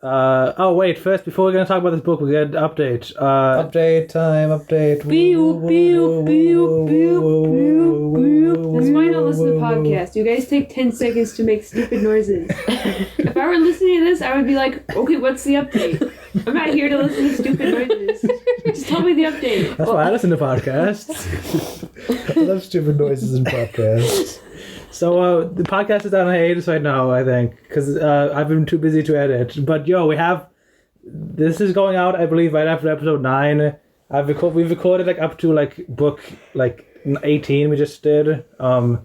Wait, first, before we're going to talk about this book, we got an update. Update time, update. That's why I don't listen to podcasts. You guys take 10 seconds to make stupid noises. If I were listening to this, I would be like, okay, what's the update? I'm not here to listen to stupid noises. Just tell me the update. That's why I listen to podcasts. I love stupid noises in podcasts. So the podcast is on hiatus right now, I think, because I've been too busy to edit. But this is going out, I believe, right after episode 9. We've recorded up to book 18 we just did. So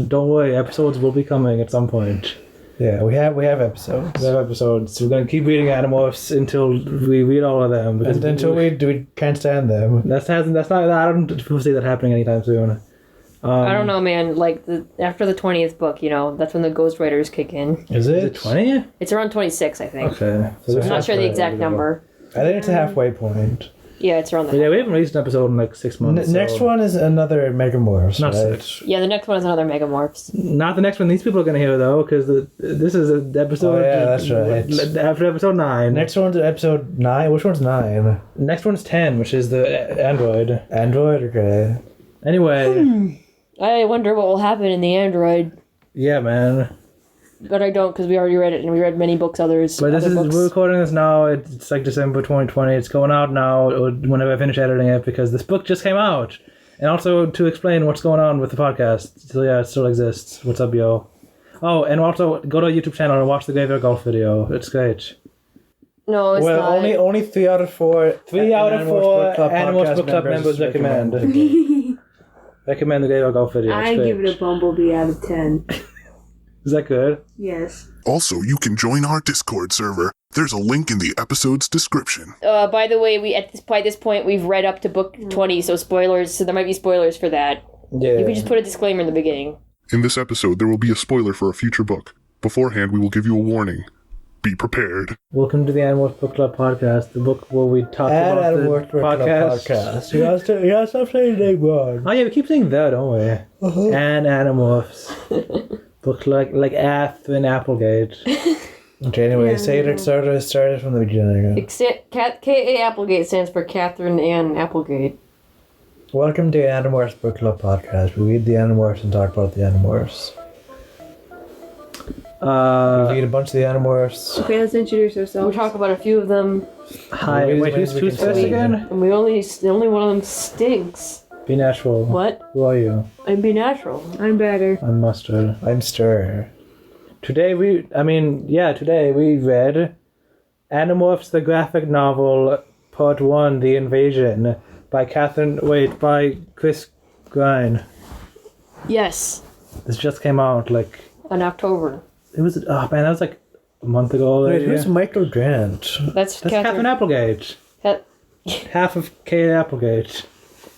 don't worry, episodes will be coming at some point. Yeah, we have episodes. We have episodes. We're going to keep reading Animorphs until we read all of them. And until we can't stand them. I don't foresee that happening anytime soon. I don't know, man. After the 20th book, that's when the ghostwriters kick in. Is it? Is it 20? It's around 26, I think. Okay. So I'm not sure the exact number. I think it's a halfway point. Yeah, it's around that. Yeah, we haven't released an episode in 6 months. Next one is another Megamorphs, Not right? 6. Yeah, the next one is another Megamorphs. Not the next one these people are going to hear, though, because this is an episode... Oh, yeah, that's right. After episode 9. Next one's episode 9. Which one's 9? Next one's 10, which is the Android. Android? Okay. Anyway... I wonder what will happen in the Android. Yeah, man. But I don't, because we already read it, and we read many books, But we're recording this now, it's December 2020, it's going out now, whenever I finish editing it, because this book just came out. And also to explain what's going on with the podcast. So yeah, it still exists. What's up, yo? Oh, and also go to our YouTube channel and watch the Graveyard Golf video. It's great. No, it's not. Only 3 out of 4. 3 out of 4 Animorphs Book Club members recommend. Recommend the Graveyard Golf video. I give it a Bumblebee out of 10. Is that good? Yes. Also, you can join our Discord server. There's a link in the episode's description. By the way, by this point, we've read up to book 20, so spoilers. So there might be spoilers for that. Yeah. You can just put a disclaimer in the beginning. In this episode, there will be a spoiler for a future book. Beforehand, we will give you a warning. Be prepared. Welcome to the Animorphs Book Club podcast, the book where we talk about the podcast. You gotta stop saying the name wrong. Oh yeah, we keep saying that, don't we? Uh-huh. And Animorphs. Book like Catherine Applegate. Okay, anyway, say it started from the beginning. K.A. Applegate stands for Catherine Ann Applegate. Welcome to the Animorphs Book Club podcast. We read the Animorphs and talk about the Animorphs. We read a bunch of the Animorphs. Okay, let's introduce ourselves. We talk about a few of them. Hi, wait, who's first again? And the only one of them stinks. Be natural. What? Who are you? I'm Be Natural. I'm Better. I'm Mustard. I'm Stir. Today we read Animorphs the Graphic Novel, Part 1, The Invasion, by Chris Grine. Yes. This just came out, in October. It was, that was a month ago already. Wait, who's Michael Grant? That's Catherine Applegate. Half of K.A. Applegate.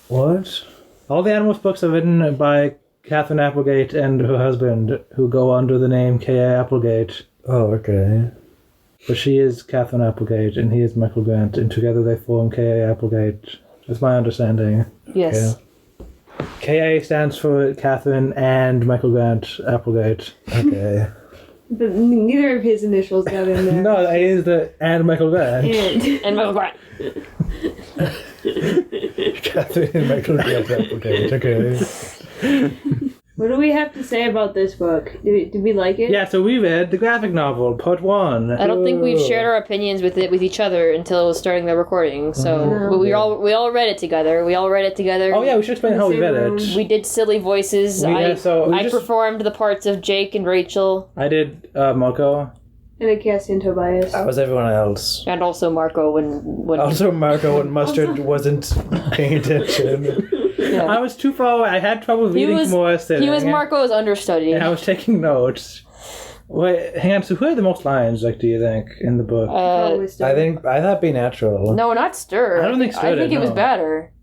What? All the Animorphs books are written by Catherine Applegate and her husband, who go under the name K.A. Applegate. Oh, okay. But she is Catherine Applegate, and he is Michael Grant, and together they form K.A. Applegate. That's my understanding. Yes. Okay. K.A. stands for Catherine and Michael Grant Applegate. Okay. But neither of his initials got in there. No, it is the and Michael Grant. And Michael Grant. Catherine and Michael Grant Applegate. Okay. What do we have to say about this book? Did we like it? Yeah, so we read the graphic novel, Part 1. I don't think we've shared our opinions with each other until starting the recording. So No. we all read it together. Oh yeah, we should explain how we read it. We did silly voices. I performed the parts of Jake and Rachel. I did Marco. And a Cassian Tobias. That was everyone else. And also Marco when Also Marco when Mustard wasn't paying attention. Yeah. I was too far away. I had trouble reading more sitting. He was Marco's understudy. And I was taking notes. Wait, hang on. So who had the most lines, do you think, in the book? I thought Be Natural. No, not Stir. I don't think Stir I think did, it was no. Better.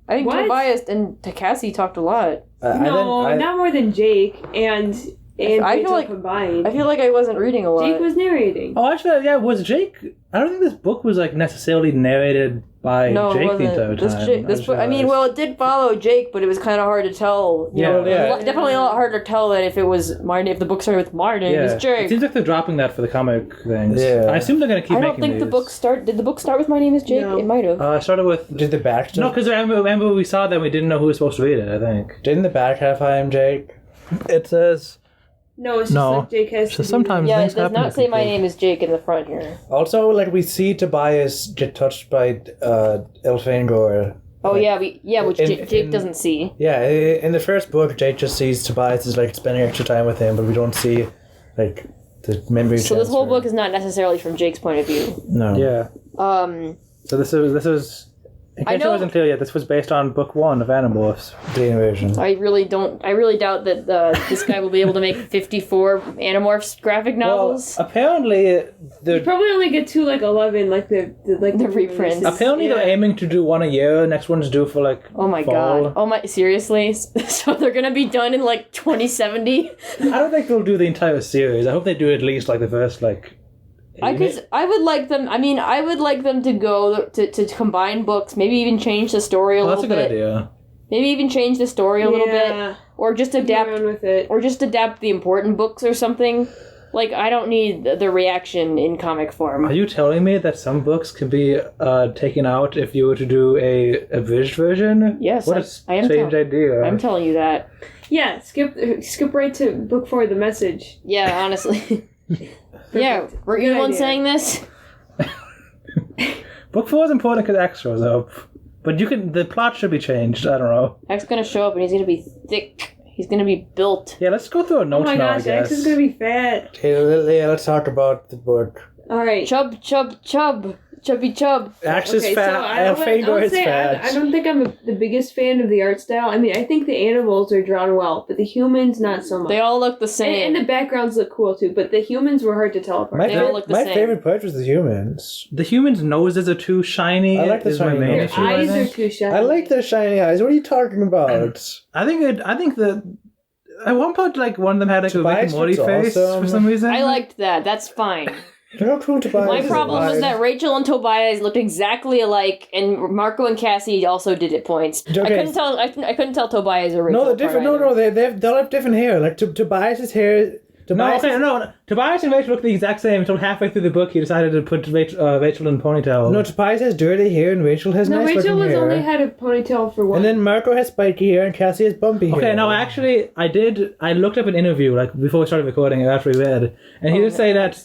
I think What? Tobias and Cassie talked a lot. Not more than Jake. And and I feel Rachel like- combined. I feel like I wasn't reading a lot. Jake was narrating. Oh, actually, yeah, was Jake... I don't think this book was, like, necessarily narrated by No, it Jake the wasn't. entire This, time. Jake, this book, I mean, well, it did follow Jake, but it was kind of hard to tell. You Yeah. know, Well, yeah. Definitely a lot harder to tell than if it was if the book started with Martin. It was It Jake. seems like they're dropping that for the comic things. Yeah. I assume they're going to keep I making don't think these. the book did the book start with My Name is Jake? No. It might have. I started with... Did the back No, because remember we saw that we didn't know who was supposed to read it, I think. Didn't the back have I am Jake? It says... No, it's just No. like Jake has to So do sometimes Yeah, it things does happen not to say My people. Name is Jake in the front here. Also, like, we see Tobias get touched by Elfangor. Oh Like, which Jake in- doesn't see. Yeah, in the first book, Jake just sees Tobias is, like, spending extra time with him, but we don't see, like, the memory So this whole transfer. book is not necessarily from Jake's point of view. No. Yeah. So this is... In I case it know- wasn't clear yet, this was based on book 1 of Animorphs. The invasion. I really doubt that this guy will be able to make 54 Animorphs graphic novels. Well, apparently, You they're probably only get to like 11, like the reprints. apparently they're aiming to do one a year. Next one's due for like Oh my fall. god. Oh my, seriously? So they're gonna be done in like 2070? I don't think they'll do the entire series. I hope they do at least like the first like. I would like them to go to combine books, maybe even change the story a Well, that's little a good bit. idea. Maybe even change the story a little bit. Or just adapt around with it. or just adapt the important books or something. Like, I don't need the reaction in comic form. Are you telling me that some books can be taken out if you were to do a abridged version? Yes, What I am strange idea. I'm telling you that. Yeah, skip right to book 4, the message. Yeah, honestly. Yeah, were you Good the one idea. saying this? Book 4 is important because X shows up. But the plot should be changed. I don't know. X's gonna show up and he's gonna be thick. He's gonna be built. Yeah, let's go through a Oh notes my now, gosh, I guess. X is gonna be fat. Yeah, let's talk about the book. Alright. Chub. Chubby chub. Axe is fat. I Elfangor is fat. I don't think I'm the biggest fan of the art style. I mean, I think the animals are drawn well, but the humans not so much. They all look the same. and the backgrounds look cool too, but the humans were hard to tell apart. My, They all look the my same. favorite part was the humans. The humans' noses are too shiny. I like the is my shiny main noses. issue, Their I eyes are think. too shiny. I like their shiny eyes. What are you talking about? I think that at one point, like one of them had like a Rick and Tobias Morty looks face awesome. for some reason. I liked that. That's fine. Look how cool Tobias My is. problem was that Rachel and Tobias looked exactly alike, and Marco and Cassie also did at points. I Okay. couldn't tell. I couldn't tell Tobias or Rachel. No, they're different. No, apart either. they'll have different hair. Like Tobias's hair. No, Tobias and Rachel look the exact same until halfway through the book he decided to put Rachel in a ponytail. No, Tobias has dirty hair and Rachel has No, nice Rachel looking was hair. only had a ponytail for one. And then Marco has spiky hair and Cassie has bumpy hair. Okay, no, actually, I looked up an interview, like, before we started recording, after we read, and he did say that,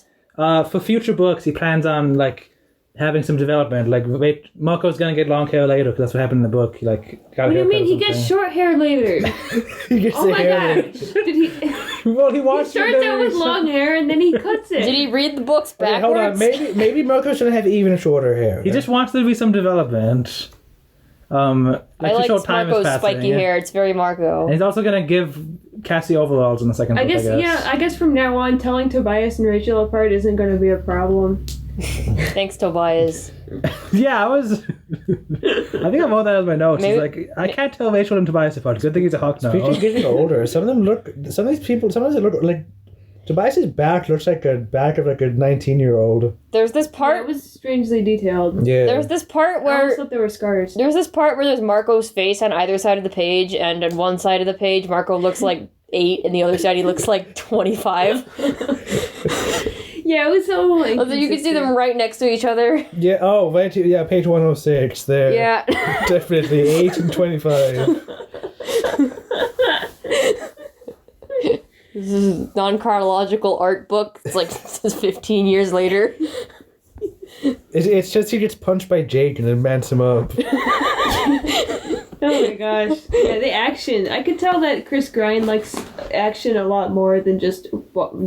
for future books, he plans on, like, having some development, like, Marco's gonna get long hair later, because that's what happened in the book, he, like, got What a do you haircut mean? or He gets something. short hair later. He gets Oh the my hair. gosh! Did he? Well, he He wants starts out with long hair and then he cuts it. Did he read the books Okay, backwards? hold on. Maybe Marco's gonna have even shorter hair. He just wants there to be some development. Like I to like show time is Marco's passing. spiky yeah. hair. It's very Marco. And he's also gonna give Cassie overalls in the second book, I guess from now on, telling Tobias and Rachel apart isn't going to be a problem. Thanks, Tobias. Yeah, I think I wrote that as my notes. Maybe- It's like, I can't tell Rachel and Tobias apart. Good thing he's a hawk now. Speaking of getting older, some of these people, sometimes they look like Tobias's back looks like a back of like a 19-year-old. There's this It part. was strangely detailed. Yeah. There's this part I where. almost thought there were scars. There's this part where there's Marco's face on either side of the page, and on one side of the page, Marco looks like 8, and the other side, he looks like 25. Yeah, it was so like. So you can see them right next to each other. Yeah. Oh, right. Yeah, page 106 there. Yeah. Definitely 8 and 25. This is non-chronological art book. It's like this is 15 years later. It's just he gets punched by Jake and then mans him up. Oh my gosh. Yeah, the action. I could tell that Chris Grine likes action a lot more than just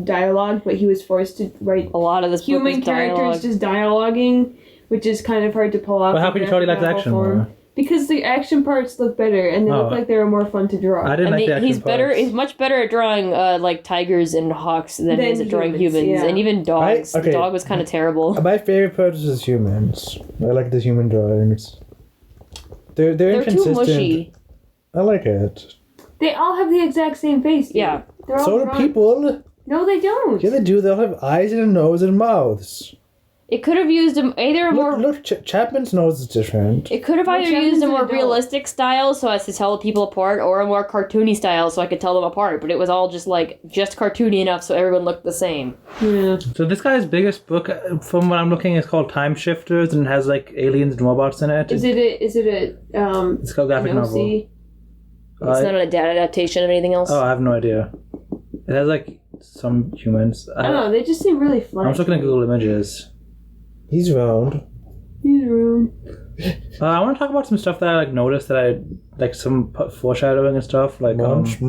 dialogue, but he was forced to write A lot of this human book is dialogue. characters just dialoguing, which is kind of hard to pull off. But how in could you tell he likes graphic action novel more? Because the action parts look better, and they look Oh. like they were more fun to draw. I didn't And like the action he's better. parts. He's much better at drawing like tigers and hawks than he is at drawing humans, humans, yeah. and even dogs. okay. The dog was kind of terrible. My favorite part is humans. I like the human drawings. They're They're too inconsistent. mushy. I like it. They all have the exact same face. dude. Yeah, They're all So do drawn- people. No, they don't. Yeah, they do. They'll have eyes and a nose and mouths. It could have used either a more. Look, Chapman's nose is different. It could have Well, either Chapman's used a an more adult. realistic style so as to tell people apart, or a more cartoony style so I could tell them apart. But it was all just cartoony enough so everyone looked the same. Yeah. So this guy's biggest book, from what I'm looking, is called Time Shifters and has like aliens and robots in it. Is it a It's called graphic an novel. OC? It's not an adaptation of anything else. Oh, I have no idea. It has like some humans. I don't know. They just seem really flat. I'm just looking at Google Images. He's round. He's around. I want to talk about some stuff that I like noticed that I like some foreshadowing and stuff like Munch.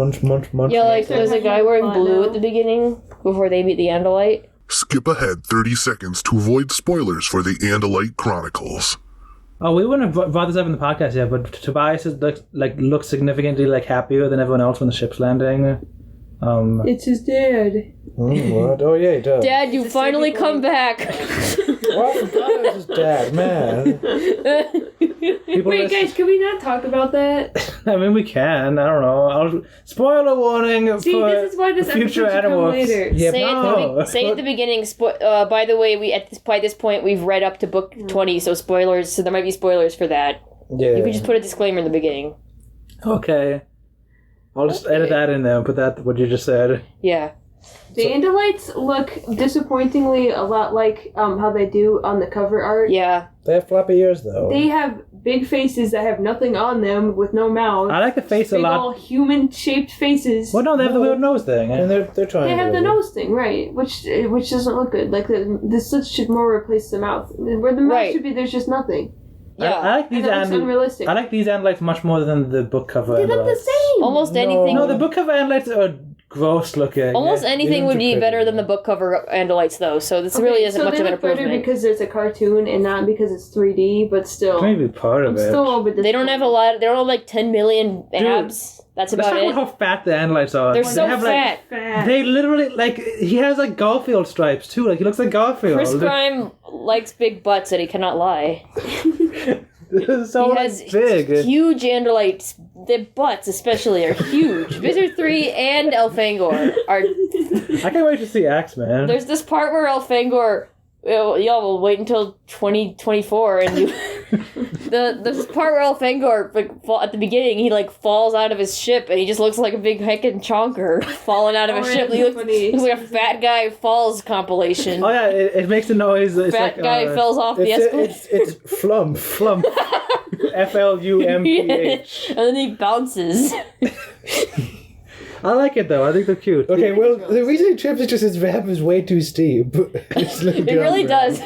Yeah, like there's a guy wearing blue at the beginning before they meet the Andalite. Skip ahead 30 seconds to avoid spoilers for the Andalite Chronicles. Oh, we wouldn't have brought this up in the podcast yet, but Tobias is looks significantly like happier than everyone else when the ship's landing. It's his dad. What? Oh yeah, he does. Dad, you The finally second come one. back. Well, I forgot it was his dad, man. People Wait, guys, can we not talk about that? I mean, we can. I don't know. Spoiler warning See, for this is why this future episode should come Animorphs. later. Yeah, Say at the beginning. By the way, by this point we've read up to book 20, so spoilers. So there might be spoilers for that. Yeah. You could just put a disclaimer in the beginning. Okay. I'll just edit that in there and put that what you just said. Yeah. The Andalites look disappointingly a lot like how they do on the cover art. Yeah. They have floppy ears though. They have big faces that have nothing on them with no mouth. I like the face a Big lot. all human-shaped faces. Well, no, they have the weird nose thing. and they're trying. They have the nose thing, right? Which doesn't look good. Like the slits should more replace the mouth. Where the mouth Right. should be, there's just nothing. Yeah. I like these And that looks unrealistic. I like these Andalites much more than the book cover. They look the Andalites. same. Almost No. anything. No, the book cover Andalites are gross looking. Almost anything would be pretty. better than the book cover Andalites, though. So this really isn't so much they of an look better improvement. because it's a cartoon and not because it's 3D. But still, Maybe part of I'm it. still a little bit. They don't have a lot. They don't have like 10 million abs. That's Let's about talk it. about how fat the Andalites are. They're They so have, fat. Fat. They literally he has like Garfield stripes too. Like he looks like Garfield. Chris Grine likes big butts, and he cannot lie. So He has big. huge Andalites. Their butts, especially, are huge. Visor 3 and Elfangor are. I can't wait to see Axeman. There's this part where Elfangor. Y'all will wait until 2024, and you. There's this part where Elfangor, at the beginning, he falls out of his ship, and he just looks like a big heckin' chonker falling out of his ship. He looks like a fat guy falls compilation. Oh yeah, it makes a noise. It's Fat like, guy falls off the escalator. It's flump. Flump. FLUMPH. And then he bounces. I like it though. I think they're cute. Okay, well, the reason he trips is just his ramp is way too steep. It's like It really does.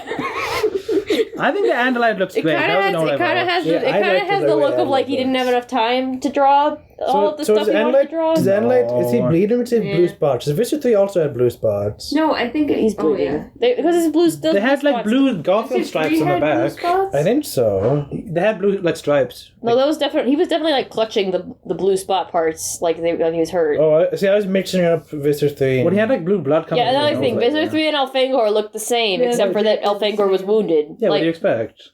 I think the Andalite looks It great. kind of has. It kind of has. Yeah, It I kind of like has the the way look of like he Andalite didn't have looks. enough time to draw all of the stuff he wanted to draw. Does Andalite, is he No. bleeding or is he Yeah. blue spots? Does Visor 3 also have blue spots? No, I think He's bleeding because his blue. They had like blue Garfield stripes on the back. I think so. They had blue like stripes. No, that was definitely. He was definitely like clutching the blue spot parts when he was hurt. Oh, I was mixing up Visor 3. When he had like blue blood coming. Yeah, another out. thing. Visor 3 and Elfangor look the same, Yeah, except for they that Elfangor was wounded. Yeah, what like, do you expect?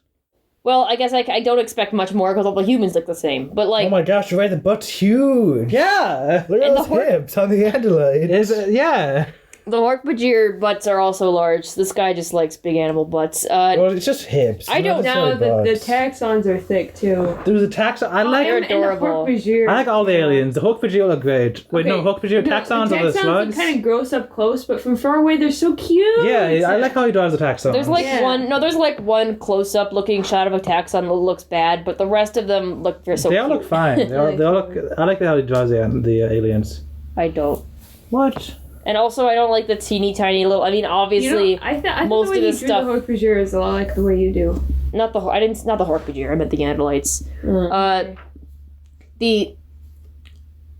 well, I guess I don't expect much more because all the humans look the same. But like, Oh my gosh, you're right, the butt's huge. Yeah. Look at And those the hor- hips on the Andalite. Is it? Yeah. the Hork-Bajir butts are also large. This guy just likes big animal butts. Well, it's just hips. I don't not No, the necessarily butts. taxons are thick too. There was a taxon. I like. they're adorable. I I like all the aliens. The Hork-Bajir look great. Wait, no, Hork-Bajir taxons are the slugs. kind of gross up close, but from far away they're so cute. Yeah, I like how he draws the taxons. There's like Yeah. there's like one close-up looking shot of a taxon that looks bad, but the rest of them look so They all cute. look fine. They all look. I like how he draws the aliens. I don't. What? And also, I don't like the teeny tiny little. I mean, obviously, I thought most the way of you this drew stuff- the Hork-Bajir is a lot like the way you do. not the Hork-Bajir. I meant the Andalites.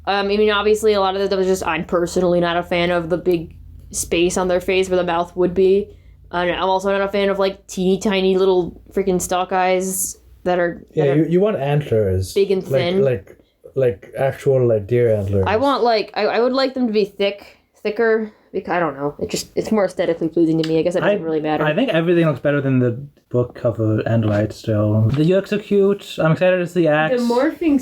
I mean, obviously, a lot of them is just. I'm personally not a fan of the big space on their face where the mouth would be. And I'm also not a fan of like teeny tiny little freaking stalk eyes that are. Yeah, that are you want antlers. Big and thin. Like actual like deer antlers. I want like I would like them to be thicker because I don't know. It's more aesthetically pleasing to me. I guess it doesn't really matter. I think everything looks better than the book cover and light still. The yurks are cute. I'm excited to see Axe. The morphing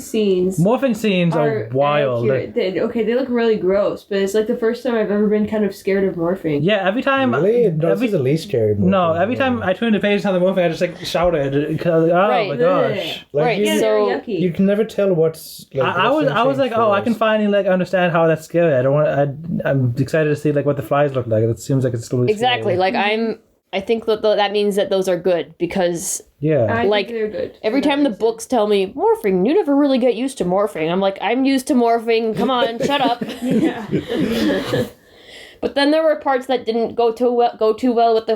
scenes are wild. They look really gross, but it's like the first time I've ever been kind of scared of morphing. Yeah, every time. Really? No, this is the least scary movie. No, every time I turn the page on the morphing, I just like shouted because my gosh. Like, right. Yeah, So they're yucky. You can never tell what's. Like, I was like, I can finally like understand how that's scary. I'm excited to see like what the flies look like. It seems like it's still exactly. scary. Like I think that means that those are good because I like think they're good. every time the books tell me morphing, you never really get used to morphing. I'm like, I'm used to morphing. Come on, shut up. Yeah. But then there were parts that didn't go too well with the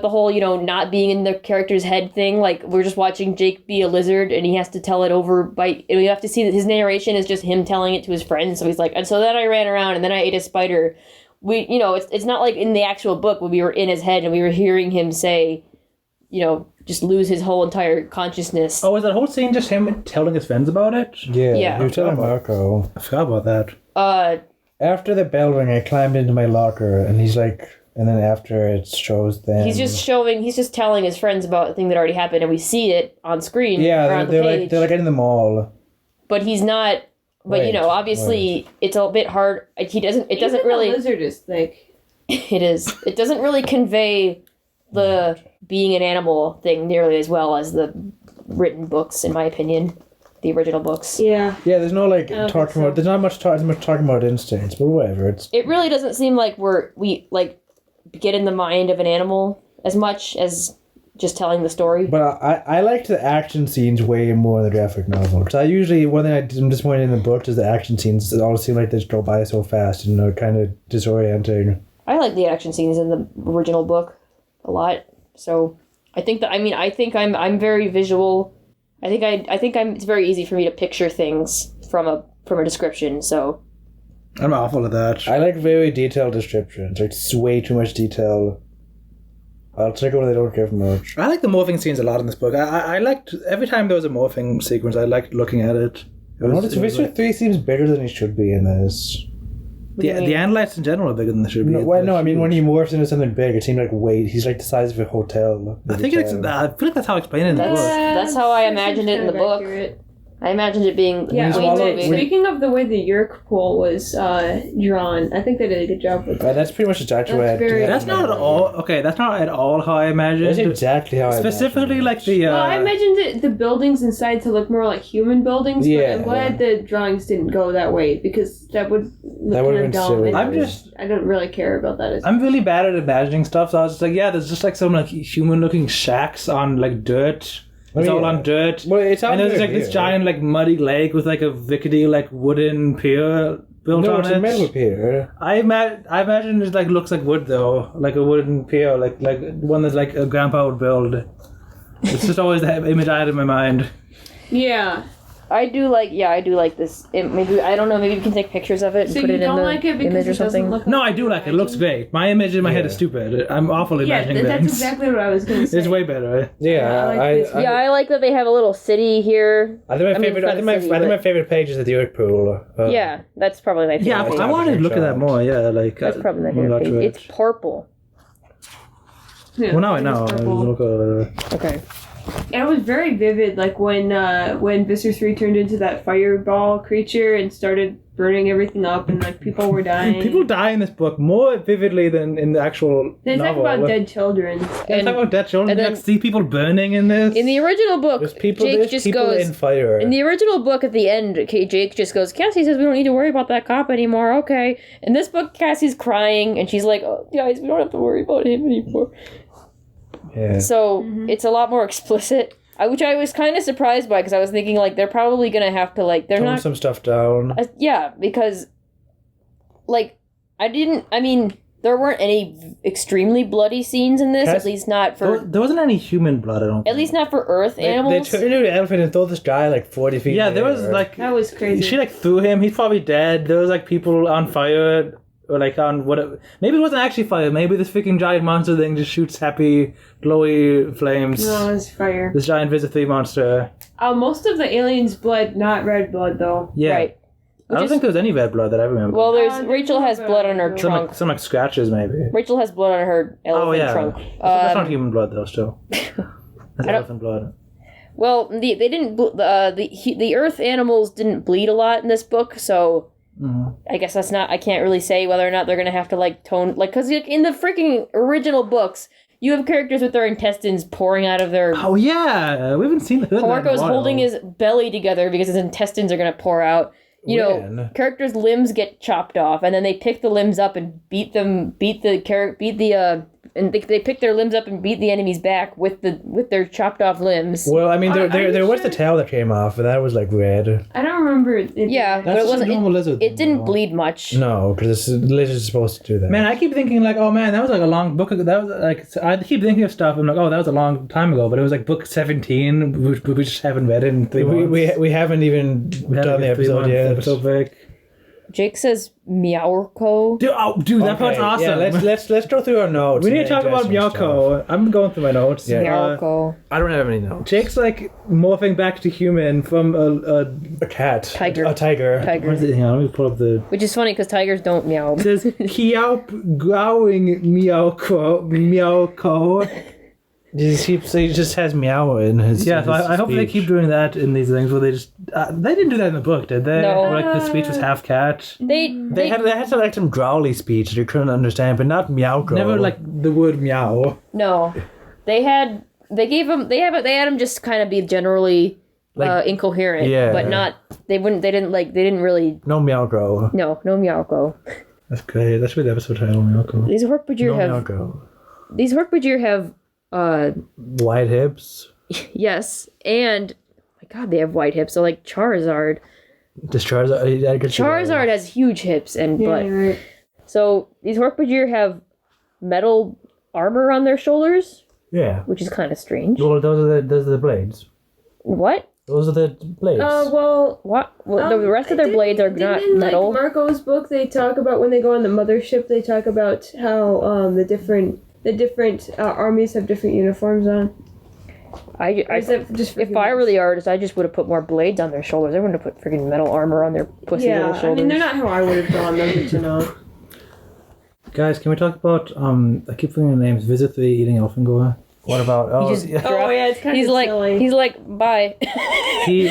whole not being in the character's head thing. Like we're just watching Jake be a lizard and he has to tell it over and we have to see that his narration is just him telling it to his friends. So he's like, and so then I ran around and then I ate a spider. It's not like in the actual book when we were in his head and we were hearing him say, just lose his whole entire consciousness. Oh, was that whole scene just him telling his friends about it? Yeah. He was telling Marco. I forgot about that. After the bell rang, I climbed into my locker, and he's like, and then after it shows them. He's just telling his friends about a thing that already happened, and we see it on screen. Yeah, they're like in the mall. But he's not. But obviously, it's a bit hard. He doesn't. It doesn't really. The lizard is thick. It is. It doesn't really convey the being an animal thing nearly as well as the written books, in my opinion. The original books. Yeah. Yeah, there's no talking about. There's not much talking about instincts, but whatever. It really doesn't seem like we get in the mind of an animal as much as just telling the story. But I liked the action scenes way more in the graphic novel. Because I usually one thing I'm disappointed in the book is the action scenes. It all seem like they just go by so fast and they're kind of disorienting. I like the action scenes in the original book a lot. So I think I'm very visual. It's very easy for me to picture things from a description, so I'm awful at that. I like very detailed descriptions. Like way too much detail. I'll check it when they don't give much. I like the morphing scenes a lot in this book. I liked every time there was a morphing sequence. I liked looking at it. Whisper 3 seems bigger than he should be in this. The Andalites in general are bigger than they should be. I mean when he morphs into something big, it seemed like he's like the size of a hotel. I feel like that's how I explained it in the book. That's how I imagined it in the book. Accurate. I imagined it being Speaking of the way the Yerk pole was drawn, I think they did a good job with that. That's pretty much exactly what I did. That's not at all. Okay, that's not at all how I imagined. That's exactly how I specifically imagined like the. Well, I imagined the buildings inside to look more like human buildings, but I'm glad the drawings didn't go that way because that would look kind of dumb. Silly. I don't really care about that. I'm really bad at imagining stuff, so I was just like, yeah, there's just like some like human-looking shacks on like dirt. It's all on dirt. Well, it's and there's like this giant like muddy lake with like a rickety like wooden pier built on it. No, it's a metal pier. I imagine it like looks like wood though, like a wooden pier, like one that like a grandpa would build. It's just always the image I had in my mind. Yeah. I do like this. Maybe I don't know. Maybe we can take pictures of it and put it in the image or something. No, I do like it. It looks great. My image in my head is stupid. I'm awful imagining that's things. exactly what I was going to say. It's way better. I like that they have a little city here. I think my favorite page is the York pool. Yeah, that's probably my favorite. Yeah, I wanted to look at that more. Yeah, like that's probably my favorite page. It's purple. Yeah, well, now I know. Okay. And it was very vivid, like when Visser 3 turned into that fireball creature and started burning everything up, and like people were dying. People die in this book more vividly than in the actual they novel. talk about dead children. They talk about dead children. And you then, like, see people burning in this. In the original book, Jake just goes in fire. In the original book, at the end, Jake just goes, Cassie says we don't need to worry about that cop anymore. Okay. In this book, Cassie's crying, and she's like, oh, guys, we don't have to worry about him anymore. Yeah. So it's a lot more explicit, which I was kind of surprised by because I was thinking like they're probably gonna have to like tone some stuff down. Yeah, because like there weren't any extremely bloody scenes in this. At least not for there wasn't any human blood. I don't. At least not for Earth animals. They turned into an elephant and threw this guy like 40 feet. Yeah, there was like that was crazy. She like threw him. He's probably dead. There was like people on fire. Or like on whatever. Maybe it wasn't actually fire. Maybe this freaking giant monster thing just shoots happy, glowy flames. No, it was fire. This giant Visser 3 monster. Most of the aliens' blood, not red blood though. Yeah. Right. I don't think there was any red blood that I remember. Well, there's there's Rachel has blood on her some trunk. like, some like scratches maybe. Rachel has blood on her elephant trunk. That's not human blood though. Still, that's elephant blood. Well, they didn't. The Earth animals didn't bleed a lot in this book, so I guess that's not. I can't really say whether or not they're gonna have to like tone because in the freaking original books, you have characters with their intestines pouring out of their. Oh yeah, we haven't seen the. Marco's holding his belly together because his intestines are gonna pour out. You know, characters' limbs get chopped off, and then they pick the limbs up and they pick their limbs up and beat the enemy's back with their chopped off limbs. Well, I mean, there was the tail that came off, and that was like red. I don't remember it. Yeah, but it wasn't. Normal lizard. It didn't bleed much. No, because lizard's supposed to do that. Man, I keep thinking like, oh man, that was like a long book. That was like, I keep thinking of stuff. I'm like, oh, that was a long time ago, but it was like book 17. We just haven't read it in 3 months. We haven't even done the episode yet. Episode break. Jake says Meowco. Dude, that part's awesome. Yeah, let's go through our notes. We need to talk about Meowco. I'm going through my notes. Yeah. Meowco. I don't have any notes. Jake's like morphing back to human from A cat. Tiger. A tiger. What is it? Hang on, let me pull up the. Which is funny because tigers don't meow. It says Hiaup growling Meowco. He just has meow in his. Yeah, in so his I hope they speech. keep doing that in these things where they just they didn't do that in the book, did they? No. Where, like the speech was half cat. They had to like some growly speech that you couldn't understand, but not meow. Never like the word meow. No, they had him just kind of be generally incoherent. Yeah. But not they didn't really no meow grow. no Meowco. That's great. That should be the episode title, Meowco. These Hork-Bajir have Wide hips. yes, and my God, they have white hips. So like Charizard. Does Charizard? Charizard has huge hips and butt. Right. So these Hork-Bajir have metal armor on their shoulders, Yeah. which is kind of strange. Well, those are the blades. What? Those are the blades. Well, What? Well, the rest of their blades are not in, metal. Like Marco's book, they talk about when they go on the mothership. They talk about how the different armies have different uniforms on. If I were the artist, I just would have put more blades on their shoulders. I wouldn't have put freaking metal armor on their pussy little shoulders. I mean, they're not how I would have drawn them, but you know. Guys, can we talk about I keep forgetting the names. Visit the eating elfingor. What about? Oh, yeah. Oh yeah, it's kind of silly. He's like, bye. He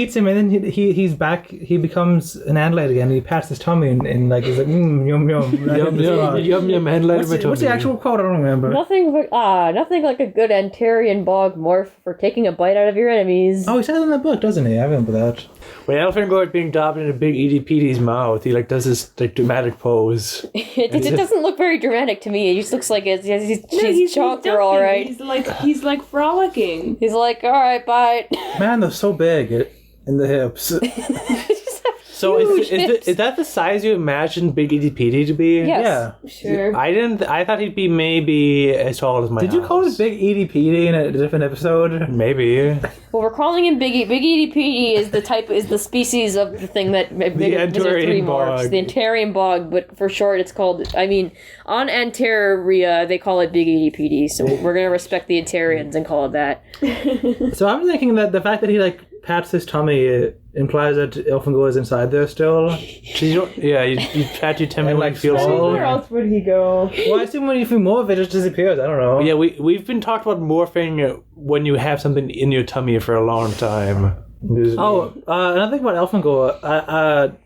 eats him and then he's back. He becomes an antlight again. And he pats his tummy and like he's like yum yum. Yum and What's the actual quote? I don't remember. Nothing like a good Antarian bog morph for taking a bite out of your enemies. Oh, he says it in the book, doesn't he? I remember that. When Elfangor is being dropped into Big EDPD's mouth, he like does this like dramatic pose. It doesn't look very dramatic to me. It just looks like he's chomped her all right. He's like frolicking. He's like, all right, bye. Man, they're so big in the hips. So is that the size you imagined Big EDPD to be? Yes. Yeah. Sure. I thought he'd be maybe as tall as my Did you call it Big EDPD in a different episode? Maybe. Well, we're calling him Big EDPD is the species of the thing that Wizard 3 morphs. The Antarian bog, but for short it's called, on Antaria they call it Big EDPD, so we're going to respect the Antarians and call it that. So I'm thinking that the fact that he like pats his tummy implies that Elfangor is inside there still. You pat your tummy And, like like, feel swallow. small. Where else would he go? Well, I assume when you feel more of it, it just disappears. I don't know. Yeah, we've been talking about morphing when you have something in your tummy for a long time. Oh, another thing about Elfangor.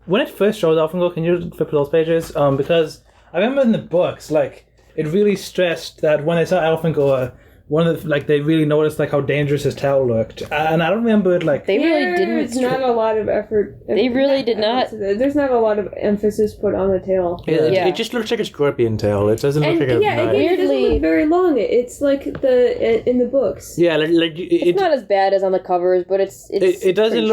When it first shows Elfangor, can you flip those pages? Because I remember in the books, like, it really stressed that when they saw Elfangor, they really noticed like how dangerous his tail looked, and I don't remember it like They really didn't. There's not a lot of effort. They really did not. There's not a lot of emphasis put on the tail. Yeah. It just looks like a scorpion tail. It doesn't look like a knife. It doesn't look very long. It's like in the books. Yeah, It's not as bad as on the covers, but it doesn't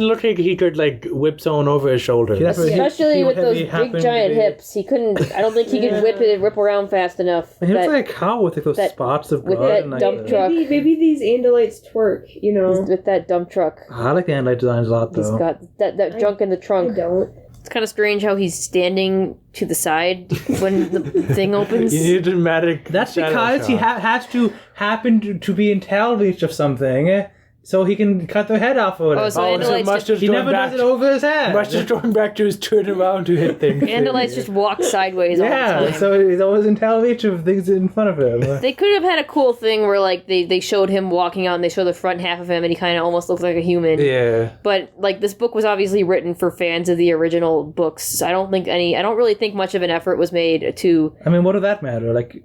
look like he could like whip someone over his shoulder. Yeah. Especially with those big happened giant to be- hips, he couldn't. I don't think he could whip around fast enough. he looks like a cow with like those spots of with blood. that And, like, dump truck. Maybe these Andalites twerk. You know. With that dump truck. I like the Andalite designs a lot He's though. got that junk in the I trunk. don't. It's kind of strange how he's standing to the side when the thing opens. You need a dramatic. That's shadow because he shot. has to happen to be in tail reach of something so he can cut their head off or whatever. Oh, so Andalite's must just, just he going never back. does it over his head. Must just going back to his turn around to hit things. Andalite's just walks sideways all the Yeah, time. so he's always in television of things in front of him. They could have had a cool thing where, like, they showed him walking out and they show the front half of him and he kind of almost looks like a human. Yeah. But, like, this book was obviously written for fans of the original books. I don't really think much of an effort was made to I mean, what does that matter? Like,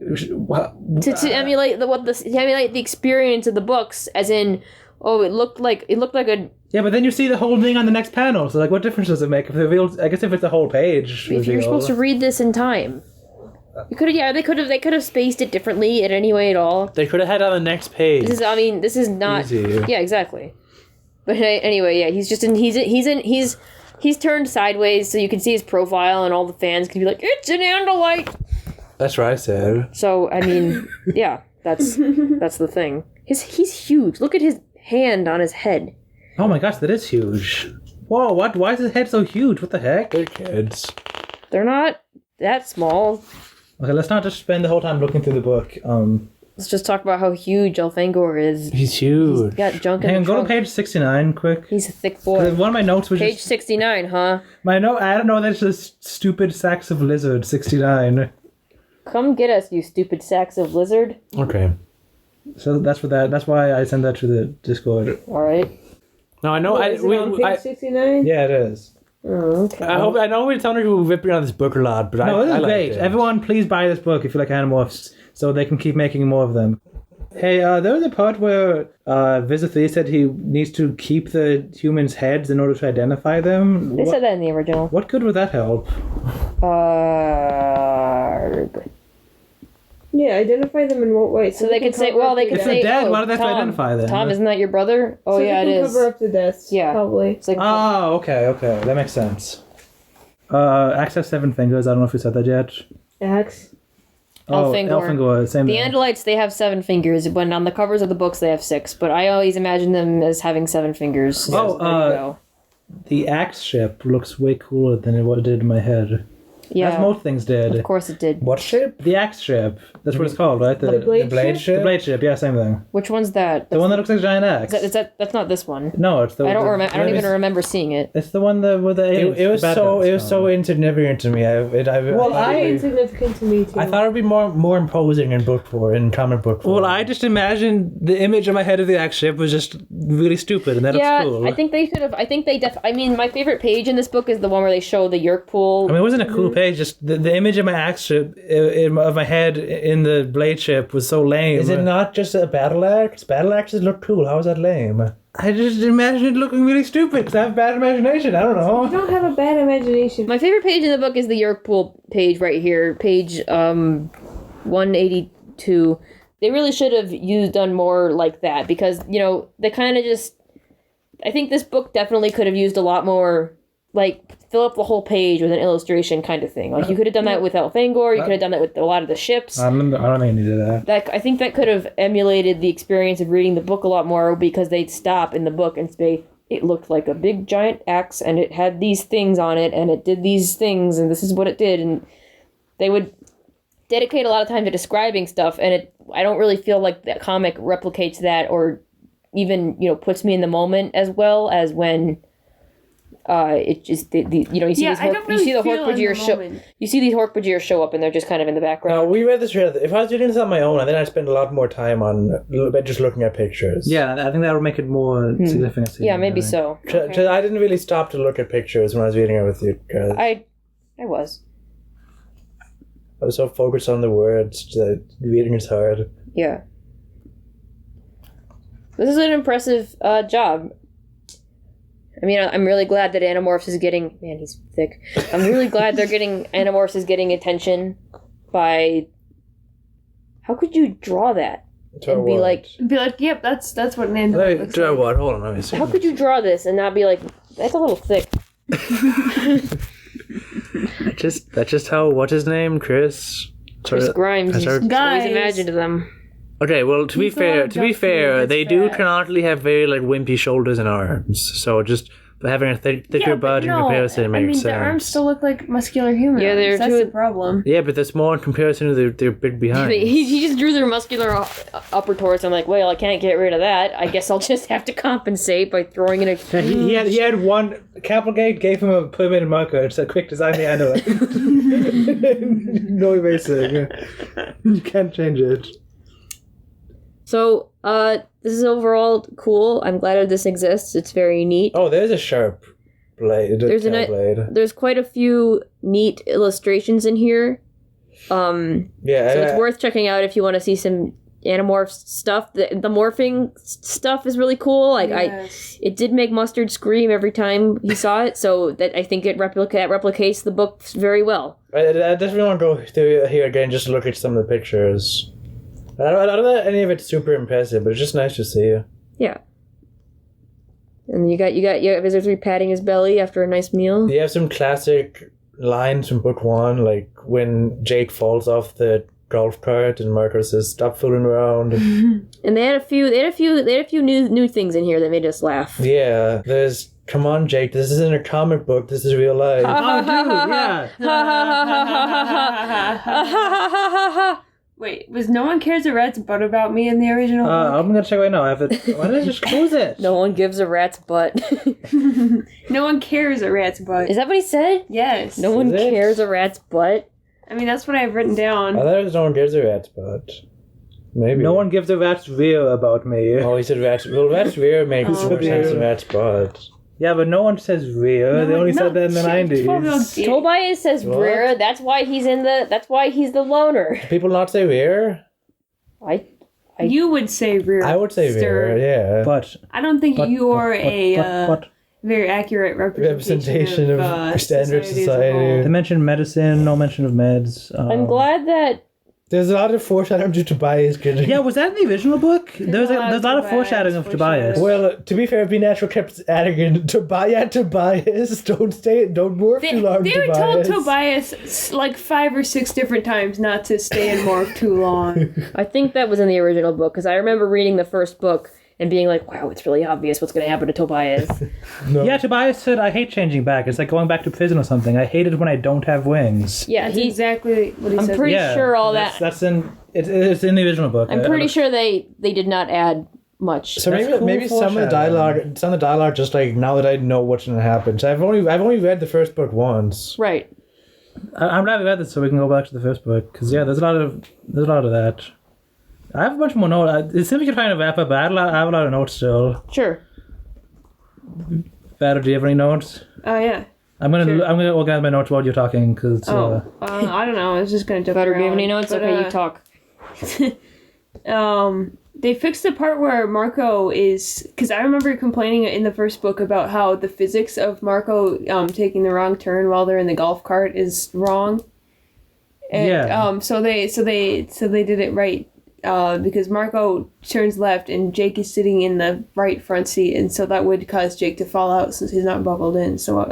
emulate the experience of the books, as in, oh, it looked like a. yeah, but then you see the whole thing on the next panel. So, like, what difference does it make if they reveal? I guess if it's a whole page. If you're supposed to read this in time, you could have. Yeah, they could have spaced it differently in any way at all. They could have had it on the next page. This is not. Easy. Yeah, exactly. But anyway, yeah, he's turned sideways so you can see his profile and all the fans can be like, it's an Andalite. That's what I said. So I mean, yeah, that's the thing. He's huge. Look at his hand on his head. Oh my gosh, that is huge. Whoa, what? Why is his head so huge? What the heck? They're kids. They're not that small. Okay, let's not just spend the whole time looking through the book. Let's just talk about how huge Elfangor is. He's huge. He's got junk in Hang on, the go to trunk. page 69 quick. He's a thick boy. One of my notes was Page just... 69, huh? My note, I don't know, that's just stupid sacks of lizard, 69. Come get us, you stupid sacks of lizard. Okay. So that's why I sent that to the Discord. All right. No, I know. Is it on page 69? Yeah, it is. Oh, okay. I know we're telling people ripping on this book a lot, but No, this I is liked great. it. Everyone, please buy this book if you like Animorphs, so they can keep making more of them. Hey, there was a part where Visit 3 said he needs to keep the humans' heads in order to identify them. They said that in the original. What good would that help? Good. Yeah, identify them in what way? So they could say, well, they could If say, they're dead, oh, why do they have to Tom, identify them? Tom, isn't that your brother? Oh, so yeah, it they can is. cover up the deaths. Yeah. Probably. It's like, Oh, okay, that makes sense. Axe has 7 fingers, I don't know if you said that yet. Axe. Oh, Elfangor. Elfangor, same the thing. Andalites, they have 7 fingers, when on the covers of the books they have 6, but I always imagine them as having 7 fingers. So Oh, there you go. The axe ship looks way cooler than what it did in my head. Yeah, As most things did. of course it did. What shape? The axe ship. That's what it's called, right? The blade blade ship? The blade ship, yeah, same thing. Which one's that? The one that looks like a giant axe. That's not this one. No, it's the... I don't remember. I don't even it's- remember seeing it. It's the one that with the aliens, It was the bad so guys. insignificant to me. Very insignificant to me, too. I thought it'd be more imposing in book form, in comic book form. Well, I just imagined the image in my head of the axe ship was just really stupid, and that Yeah, looks cool. I think they could have. I mean, my favorite page in this book is the one where they show the Yerk pool. I mean, it wasn't a cool page. Just the image of my axe ship of my head in the blade ship was so lame. Is it not just a battle axe? Battle axes look cool. How is that lame? I just imagined it looking really stupid because I have bad imagination. I don't You know. don't have a bad imagination. My favorite page in the book is the Yerk pool page right here, page 182. They really should have done more like that because they kind of just. I think this book definitely could have used a lot more, like fill up the whole page with an illustration kind of thing. Like you could have done that with Elfangor. You could have done that with a lot of the ships. I don't think I needed that. I think that could have emulated the experience of reading the book a lot more because they'd stop in the book and say, it looked like a big giant axe and it had these things on it and it did these things and this is what it did. And they would dedicate a lot of time to describing stuff. And I don't really feel like that comic replicates that or even, puts me in the moment as well as when it just you see Yeah, these I don't really you see the feel in the Hork-Bajir show moment. you see these Hork-Bajir show up and they're just kind of in the background. No, we read this together. If I was reading this on my own, I think I'd spend a lot more time on just looking at pictures. Yeah, I think that would make it more significant. Yeah, maybe so. I didn't really stop to look at pictures when I was reading it with you because I was. I was so focused on the words that reading is hard. Yeah. This is an impressive job. I mean, I'm really glad that Animorphs is getting... Man, he's thick. I'm really glad Animorphs is getting attention by... How could you draw that? And be like... Be like, yep, that's what an Andalite Let me looks draw like. what? Hold on, let me see. How could you draw this and not be like, that's a little thick? That's just how, what's his name? Chris Grimes. He's always Guys. imagined them. Okay, well, to be fair, they do canonically have very, wimpy shoulders and arms. So just having a thicker butt in comparison makes sense. Their arms still look like muscular humans. Yeah, they're that's too- the problem. Yeah, but that's more in comparison to their big behind. He just drew their muscular upper torso. I'm like, well, I can't get rid of that. I guess I'll just have to compensate by throwing in a... He had one... Capelgate gave him a permanent marker. It said, quick, design the end of it. No erasing. You can't change it. So, this is overall cool. I'm glad this exists. It's very neat. Oh, there's a sharp blade. There's quite a few neat illustrations in here. So it's worth checking out if you want to see some Animorphs stuff. The morphing stuff is really cool. It did make Mustard scream every time he saw it. So that I think it replicates the book very well. I definitely want to go through here again just to look at some of the pictures. I don't know any of it's super impressive, but it's just nice to see. Yeah. And you got Visitor patting his belly after a nice meal. You have some classic lines from book 1, like when Jake falls off the golf cart and Marco says, "Stop fooling around." And they had a few new things in here that made us laugh. Yeah, there's, "Come on, Jake, this isn't a comic book, this is real life." Oh, dude, yeah. Wait, was No One Cares a Rat's Butt about me in the original book? I'm gonna check right now. Why did I just close it? No one gives a rat's butt. No one cares a rat's butt. Is that what he said? Yes. No one Is it? cares a rat's butt. I mean, that's what I've written down. I thought it was "No one gives a rat's butt." Maybe. No one gives a rat's rear about me. Oh, he said rat's... Well, rat's rear makes more sense than rat's butt. Yeah, but no one says rear. They only said that in the 90s. Tobias says What? Brera. That's why he's the loner. Do people not say rear? You would say rear. I would say sir. rear, yeah. But I don't think you're but very accurate representation of standard society. society. they mentioned medicine, no mention of meds. I'm glad that There's a lot of foreshadowing to Tobias getting... Yeah, was that in the original book? There's a lot of foreshadowing of Tobias. Well, to be fair, B Natural kept adding in Tobias. Don't morph too long, They were told Tobias like 5 or 6 different times not to stay and morph too long. I think that was in the original book because I remember reading the first book and being like, wow, it's really obvious what's going to happen to Tobias. No. Yeah, Tobias said, "I hate changing back. It's like going back to prison or something. I hate it when I don't have wings." Yeah, That's exactly what he I'm said. pretty sure all that's in it's in the original book. I'm pretty sure they did not add much. So That's cool maybe some of the dialogue just like, now that I know what's going to happen. So I've only read the first book once. Right. I'm glad we read this so we can go back to the first book because there's a lot of that. I have a bunch more notes. It seems like you're trying to wrap up, but I have a lot of notes still. Sure. Battle, do you have any notes? Oh, yeah. I'm gonna organize my notes while you're talking because. I don't know. I was just going to jump Better around. give any notes? But, Okay, you talk. They fixed the part where Marco is... Because I remember complaining in the first book about how the physics of Marco taking the wrong turn while they're in the golf cart is wrong. And, Yeah. So they did it right. Because Marco turns left and Jake is sitting in the right front seat, and so that would cause Jake to fall out since he's not buckled in. So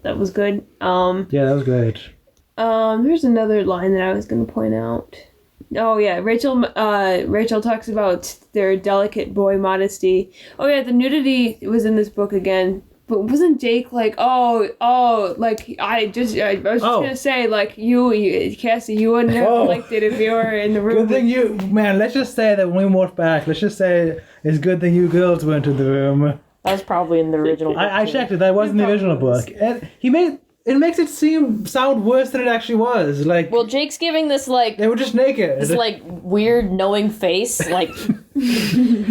that was good. yeah, that was great. There's another line that I was going to point out. Oh yeah, Rachel talks about their delicate boy modesty. Oh yeah, the nudity was in this book again. But wasn't Jake like, like I was just gonna say, like you Cassie, you wouldn't have liked it if you were in the room. Good thing let's just say that when we morph back, let's just say it's good thing you girls weren't in the room. That was probably in the original book. I checked it, that wasn't the original book. And it makes it sound worse than it actually was. Like, Well, Jake's giving this, like... they were just naked. This, like, weird knowing face, like...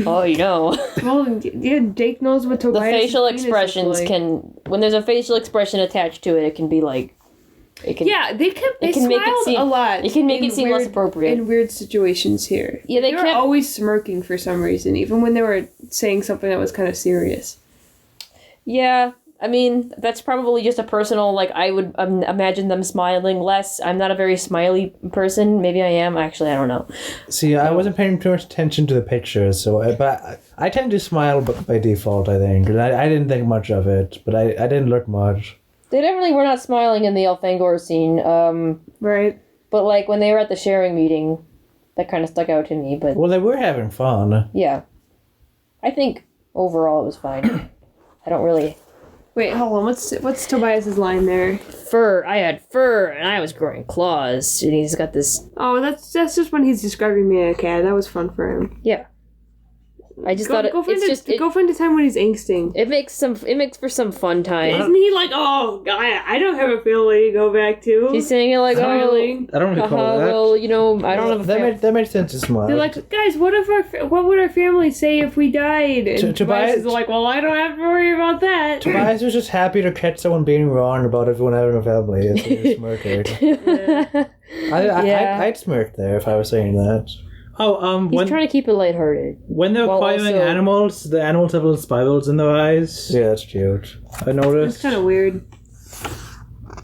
oh, you know. Well, yeah, Jake knows what The Tobias' facial penis is expressions like. can... When there's a facial expression attached to it, it can be, like... They They can make it smiled seem- a lot. it can make in it seem less appropriate. in weird situations here. Yeah, they were kept- always smirking for some reason, even when they were saying something that was kind of serious. Yeah, I mean, that's probably just a personal, like, I would imagine them smiling less. I'm not a very smiley person. Maybe I am. Actually, I don't know. See, I wasn't paying too much attention to the pictures, but I tend to smile by default, I think. And I didn't think much of it, but I didn't look much. They definitely were not smiling in the Elfangor scene. Right. But, like, when they were at the sharing meeting, that kind of stuck out to me. But, Well, they were having fun. yeah. I think overall it was fine. I don't really Wait, hold on. What's Tobias's line there? Fur. I had fur, and I was growing claws. And he's got this. Oh, that's just when he's describing me a cat. That was fun for him. Yeah. I just thought go find a time when he's angsting. It makes for some fun time. Isn't he like, oh, I don't have a family to go back to? He's saying it like, I don't recall that. well, you know, I don't have a family. That makes sense as well. They're like, guys, what would our family say if we died? And Tobias is like, well, I don't have to worry about that. Tobias was just happy to catch someone being wrong about everyone having a family. It's a smirker. I'd smirk there if I was saying that. Oh, He's trying to keep it lighthearted. when they're acquiring animals, the animals have little spirals in their eyes. Yeah, that's cute. I noticed. It's kind of weird.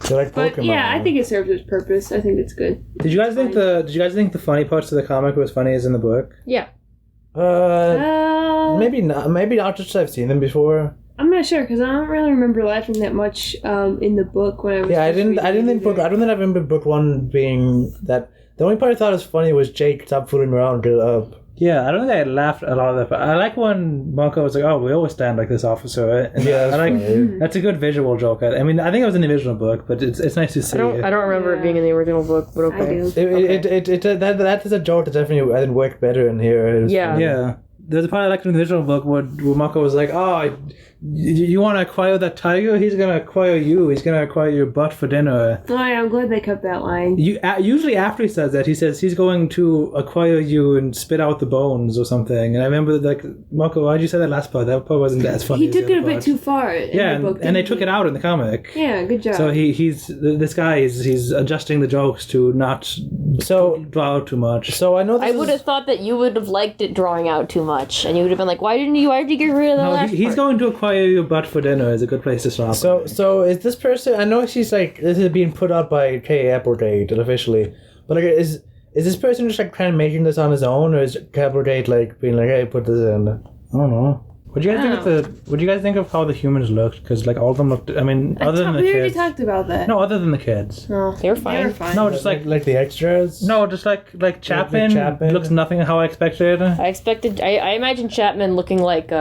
They're like But Pokemon. yeah, I think it serves its purpose. I think it's good. Did you guys think the funny parts of the comic were as funny as in the book? Yeah. Maybe not. Maybe not. Just I've seen them before. I'm not sure because I don't really remember laughing that much in the book when I was. Yeah, I don't think I remember book one being that. The only part I thought was funny was Jake stop fooling around and get up. Yeah, I don't think I laughed a lot of that. But I like when Monko was like, "Oh, we always stand like this, officer." And Yeah, that's a good visual joke. I mean, I think it was in the original book, but it's nice to see. I don't remember it being in the original book, but okay. I do. That is a joke that definitely I think worked better in here. Yeah. There's a part I liked in the original book where Mako was like, "Oh, you want to acquire that tiger? He's gonna acquire you. He's gonna acquire your butt for dinner." Oh, yeah, I'm glad they kept that line. Usually after he says that, he says he's going to acquire you and spit out the bones or something. And I remember like, Mako, why'd you say that last part? That part wasn't as funny. He took it a bit too far. In the book, and they took it out in the comic. Yeah, good job. So this guy he's adjusting the jokes to not draw out too much. So I know I would have thought that you would have liked it drawing out too much, and you would have been like, why did you get rid of the last he's part? going to acquire your butt for dinner is a good place to stop. So is this person? I know she's like this is being put out by K. Applegate officially, but like is this person just like kind of making this on his own, or is Applegate like being like, hey, put this in? I don't know. What do you guys think of how the humans looked? Because like all of them looked. I mean, other than the we already kids. talked about that. No, other than the kids. No, They were fine. They were fine. No, just like the extras. no, just like Chapman, looks nothing how I expected. I imagine Chapman looking like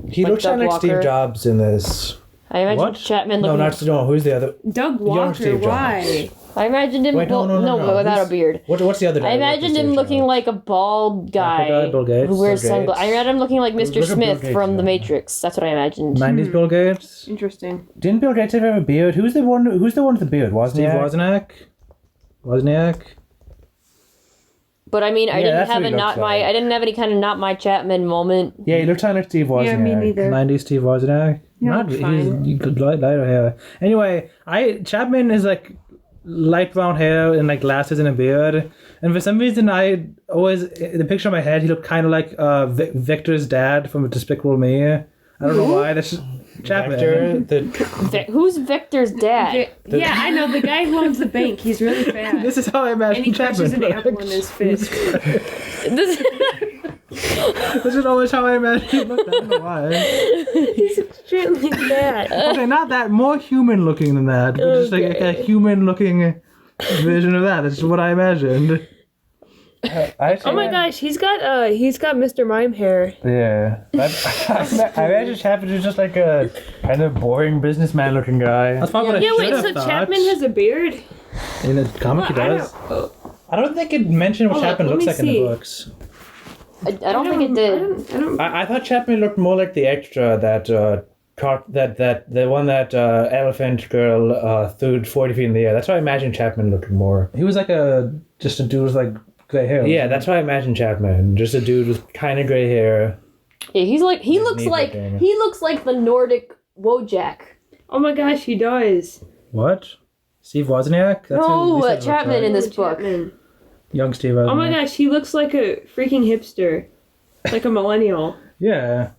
He like looks Doug like Walker. Steve Jobs in this. I imagine What? Chapman looking. No, who's the other? Doug Young Walker. Steve Jobs. Why? I imagined him. Wait, no, without Who's- a beard. What's the other guy? I imagined him looking like a bald guy Apple guy, Bill Gates. who wears Bill sunglasses. Gates. I imagined him looking like Mr. Look at Bill Smith Gates, from The yeah. Matrix. That's what I imagined. 90s Bill Gates. Interesting. Didn't Bill Gates have a beard? Who's the one with the beard? Steve Wozniak. But I mean, I Yeah, didn't that's have what he looks like. I didn't have any kind of not my Chapman moment. Yeah, he looks kind of like Steve Wozniak. Yeah, me neither. 90s Steve Wozniak. Yeah, fine. He's lighter hair. Anyway, Chapman is like light brown hair and like glasses and a beard. And for some reason, I always in the picture in my head he looked kind of like Victor's dad from Despicable Me. I don't know why. That's just Chapman. Who's Victor's dad? Yeah, I know the guy who owns the bank. He's really fat. This is how I and imagine he crushes Chapman. an apple in his fist. This is always how I imagine he looked. I don't know why. He's extremely bad. Okay, not that. More human looking than that. But just like a human looking version of that. That's what I imagined. Oh my gosh, he's got Mr. Mime hair. Yeah. I imagine Chapman is just like a kind of boring businessman looking guy. That's probably what I Yeah, should wait, have so thought. Chapman has a beard? In the comic, he does. I don't think it mentioned what Hold on, Chapman let looks me like in the see. books. I don't think it did. I thought Chapman looked more like the extra that the one that elephant girl threw 40 feet in the air. That's why I imagine Chapman looking more. He was like just a dude with like gray hair. Yeah, that's why I imagine Chapman. Just a dude with kind of gray hair. Yeah, he looks neat like looking. the Nordic Wojak. Oh my gosh, he does. What? Steve Wozniak? That's who Lisa looks Chapman like. in this book. Chapman. Young Steve Wozniak. Oh my gosh, he looks like a freaking hipster. Like a millennial. Yeah.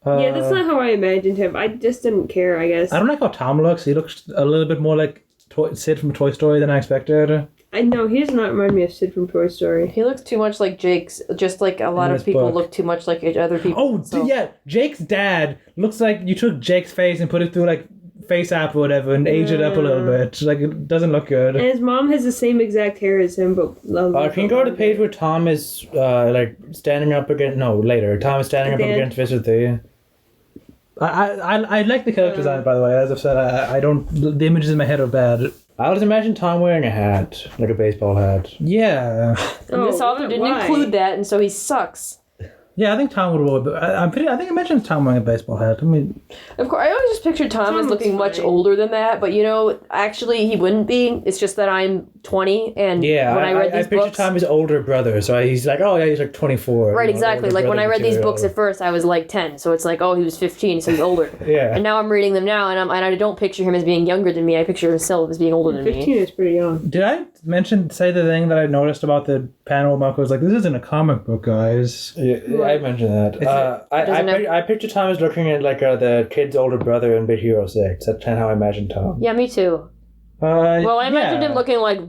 Yeah, that's not how I imagined him. I just didn't care, I guess. I don't like how Tom looks. He looks a little bit more like Sid from Toy Story than I expected. I know, he does not remind me of Sid from Toy Story. He looks too much like Jake's, just like a lot In of this people book. look too much like other people. Oh, so. yeah. Jake's dad looks like you took Jake's face and put it through like face app or whatever and aged it up a little bit. Like, it doesn't look good. And his mom has the same exact hair as him, but... Can you go to the page where Tom is like standing up against... No, later. Tom is standing up against Mr. Thea. I like the character design, by the way. As I've said, I don't. The images in my head are bad. I would imagine Tom wearing a hat, like a baseball hat. Yeah. And this author didn't include that, and so he sucks. Yeah, I think Tom would wear. I think I mentioned Tom wearing a baseball hat. I mean, of course, I always just pictured Tom as looking much older than that, but actually he wouldn't be. It's just that I'm 20, and when I read these I pictured books, Tom as older brother, so he's like, oh yeah, he's like 24. right? Exactly. Like when I read these books at first, I was like 10, so it's like, oh, he was 15, so he's older. Yeah. And now I'm reading them now, and I don't picture him as being younger than me. I picture himself as being older than 15 me. is pretty young. did I say the thing that I noticed about the panel? Marco was like, "This isn't a comic book, guys." Yeah, I mentioned that. I picture Tom as looking at like the kid's older brother in Big Hero 6. That's kind of how I imagine Tom. Yeah, me too. Well, I imagined him looking like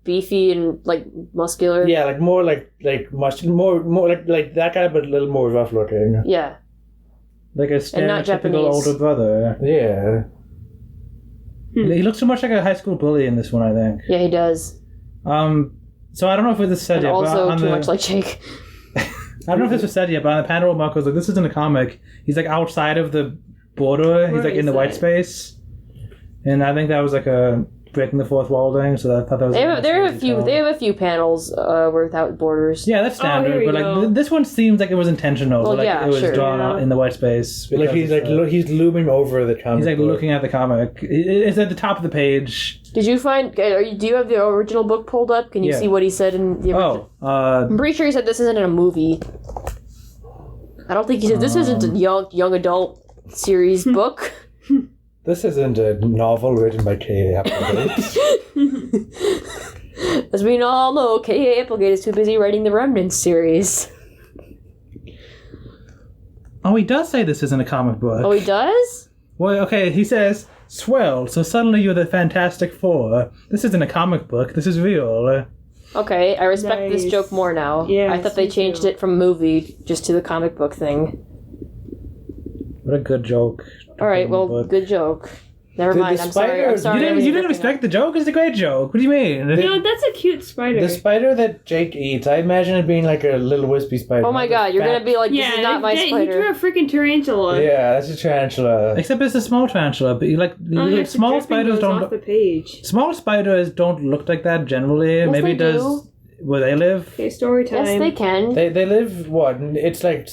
beefy and like muscular. Yeah, like more like more like that guy, but a little more rough looking. Yeah. Like a not stereotypical Japanese. older brother. Yeah. He looks so much like a high school bully in this one, I think. Yeah, he does. So I don't know if this said And yet, but also on too the, much like Jake. I don't know if this was said yet, but on the panel, Marco's like, "This isn't a comic." He's like outside of the border. He's like in the white space, and I think that was like a breaking the fourth wall thing. So I thought that was. They have a few panels without borders. Yeah, that's standard, here we but like go. this one seems like it was intentional. Well, like yeah, it was sure. drawn out in the white space. Like because he's looming over the comic. he's like book. looking at the comic. It's at the top of the page. Did you find? Do you have the original book pulled up? Can you Yeah. see what he said in the original? I'm pretty sure he said this isn't in a movie. I don't think he said this isn't a young adult series book. This isn't a novel written by K.A. Applegate. As we all know, K.A. Applegate is too busy writing the Remnants series. Oh, he does say this isn't a comic book. Oh, he does? Well, okay, he says, "Swell, so suddenly you're the Fantastic Four. This isn't a comic book, this is real." Okay, I respect this Nice. joke more now. Yes, I thought they me changed too. it from movie just to the comic book thing. What a good joke. Alright, well, Book. good joke. Never The mind, I'm sorry. I'm spider- sorry. You I was didn't ripping respect the joke? It's a great joke. What do you mean? That's a cute spider. The spider that Jake eats, I imagine it being like a little wispy spider. Oh my god, you're gonna be like, this is not my He spider. drew a freaking tarantula. Yeah, that's a tarantula. Except it's a small tarantula, but Yes, the small dripping spiders goes don't. off the page. Small spiders don't look like that generally. Yes, Maybe they it does do. where they live. Okay, story time. Yes, they can. They live what? It's like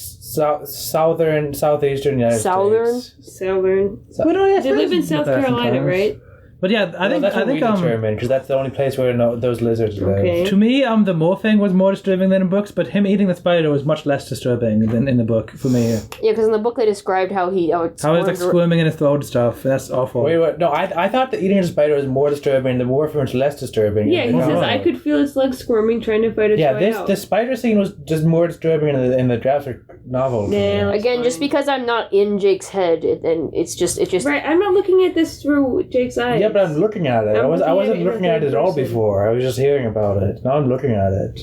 southeastern United Southern? States. Silvern. Well, no, yeah, They live in spiders South do that Carolina, sometimes. right? But yeah, I think that's what we determined because that's the only place where those lizards live. Okay. to me, the morphing was more disturbing than in books, but him eating the spider was much less disturbing than in the book for me. Yeah, because in the book they described how he... How it's like squirming in his throat and stuff. That's awful. Wait, no, I thought the eating of the spider was more disturbing. The morphing was less disturbing. Yeah, he says, I could feel its legs squirming trying to fight its way out. the spider scene was just more disturbing in the graphic novel. Yeah, Again, just because I'm not in Jake's head, and it's just... Right, I'm not looking at this through Jake's eyes. Yeah, but I'm looking at it. I wasn't looking at it at all person. before. I was just hearing about it. Now I'm looking at it.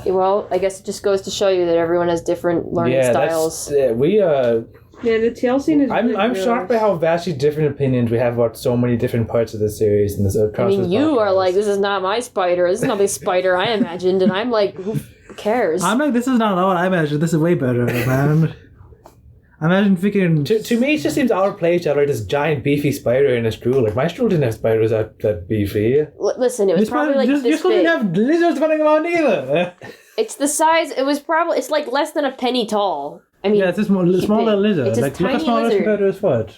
Well, I guess it just goes to show you that everyone has different learning styles. Yeah, Yeah, the tail scene is really I'm shocked by how vastly different opinions we have about so many different parts of the series and this I across mean, this you are podcast. like, this is not my spider. This is not the spider I imagined. And I'm like, who cares? I'm like, this is not what I imagined. This is way better, man. I imagine freaking... To me, it just seems out of place to have like this giant beefy spider in a stool. Like my stool didn't have spiders that beefy. Listen, it was probably like you this couldn't big. have lizards running around either. It's the size. It was probably. It's like less than a penny tall. I mean, Yeah, it's a small little lizard. It's a Like, look how tiny small it is lizard. compared to his foot.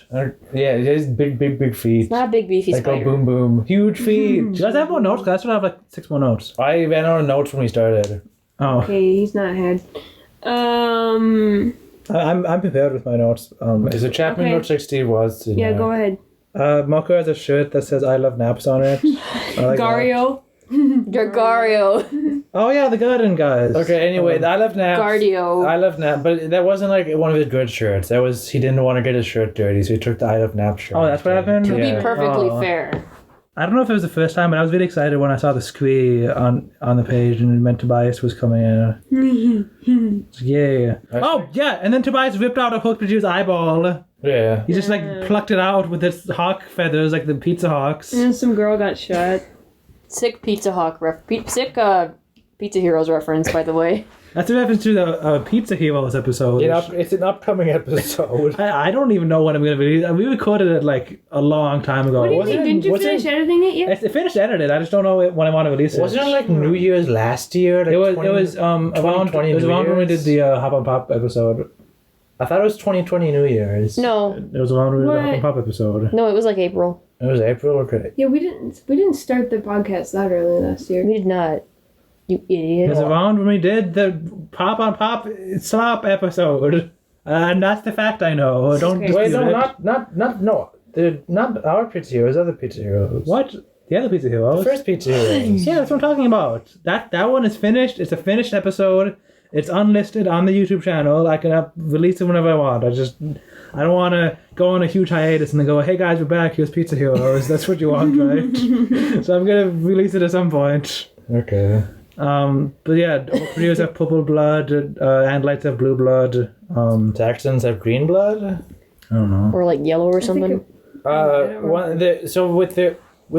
Yeah, it has big feet. It's not a big beefy Like go spider. boom boom, huge feet. Do you guys have more notes? 'Cause I still have like 6 more notes. I ran out of notes when we started. Oh, Okay, he's not had. I'm prepared with my notes. There's a chapter Okay. note like Steve was. Yeah, go ahead. Marco has a shirt that says "I love naps" on it. I like that. Gario. Gargario. Oh yeah, the garden guys. Okay, anyway, I love naps. Gardio. I love nap, but that wasn't like one of his good shirts. That was he didn't want to get his shirt dirty, so he took the I love nap shirt. Oh, that's what happened? To Yeah. be perfectly Oh. fair. I don't know if it was the first time, but I was really excited when I saw the squee on the page and it meant Tobias was coming in. Yeah. Oh yeah, and then Tobias ripped out a hook to his eyeball. Yeah. He just like plucked it out with his hawk feathers, like the pizza hawks. And then some girl got shot. Sick Pizza Hawk ref. Sick Pizza Heroes reference, by the way. That's a reference to the Pizza Heroes episode. It's an upcoming episode. I don't even know when I'm going to release. We recorded it like a long time ago. What do you mean? Didn't you finish editing it yet? It finished edited. I just don't know when I want to release it. Wasn't it like New Year's last year? Like It was around when we did the Hop on Pop episode. I thought it was 2020 New Year's. No. It was around when we did the Hop on Pop episode. No, it was like April. It was April, okay. Yeah, we didn't start the podcast that early last year. We did not. You idiot. It was around when we did the Pop on Pop Slop episode. And that's the fact I know. Don't Okay. Wait, dispute no, it. not our Pizza Heroes, other Pizza Heroes. What? The other Pizza The Heroes? first Pizza Heroes. Yeah, that's what I'm talking about. That one is finished. It's a finished episode. It's unlisted on the YouTube channel. I can release it whenever I want. I don't want to go on a huge hiatus and then go, hey guys, we're back. Here's Pizza Heroes. That's what you want, right? So I'm going to release it at some point. Okay. But yeah, Operos have purple blood, and lights have blue blood. Saxons have green blood? I don't know. Or like yellow or something. So with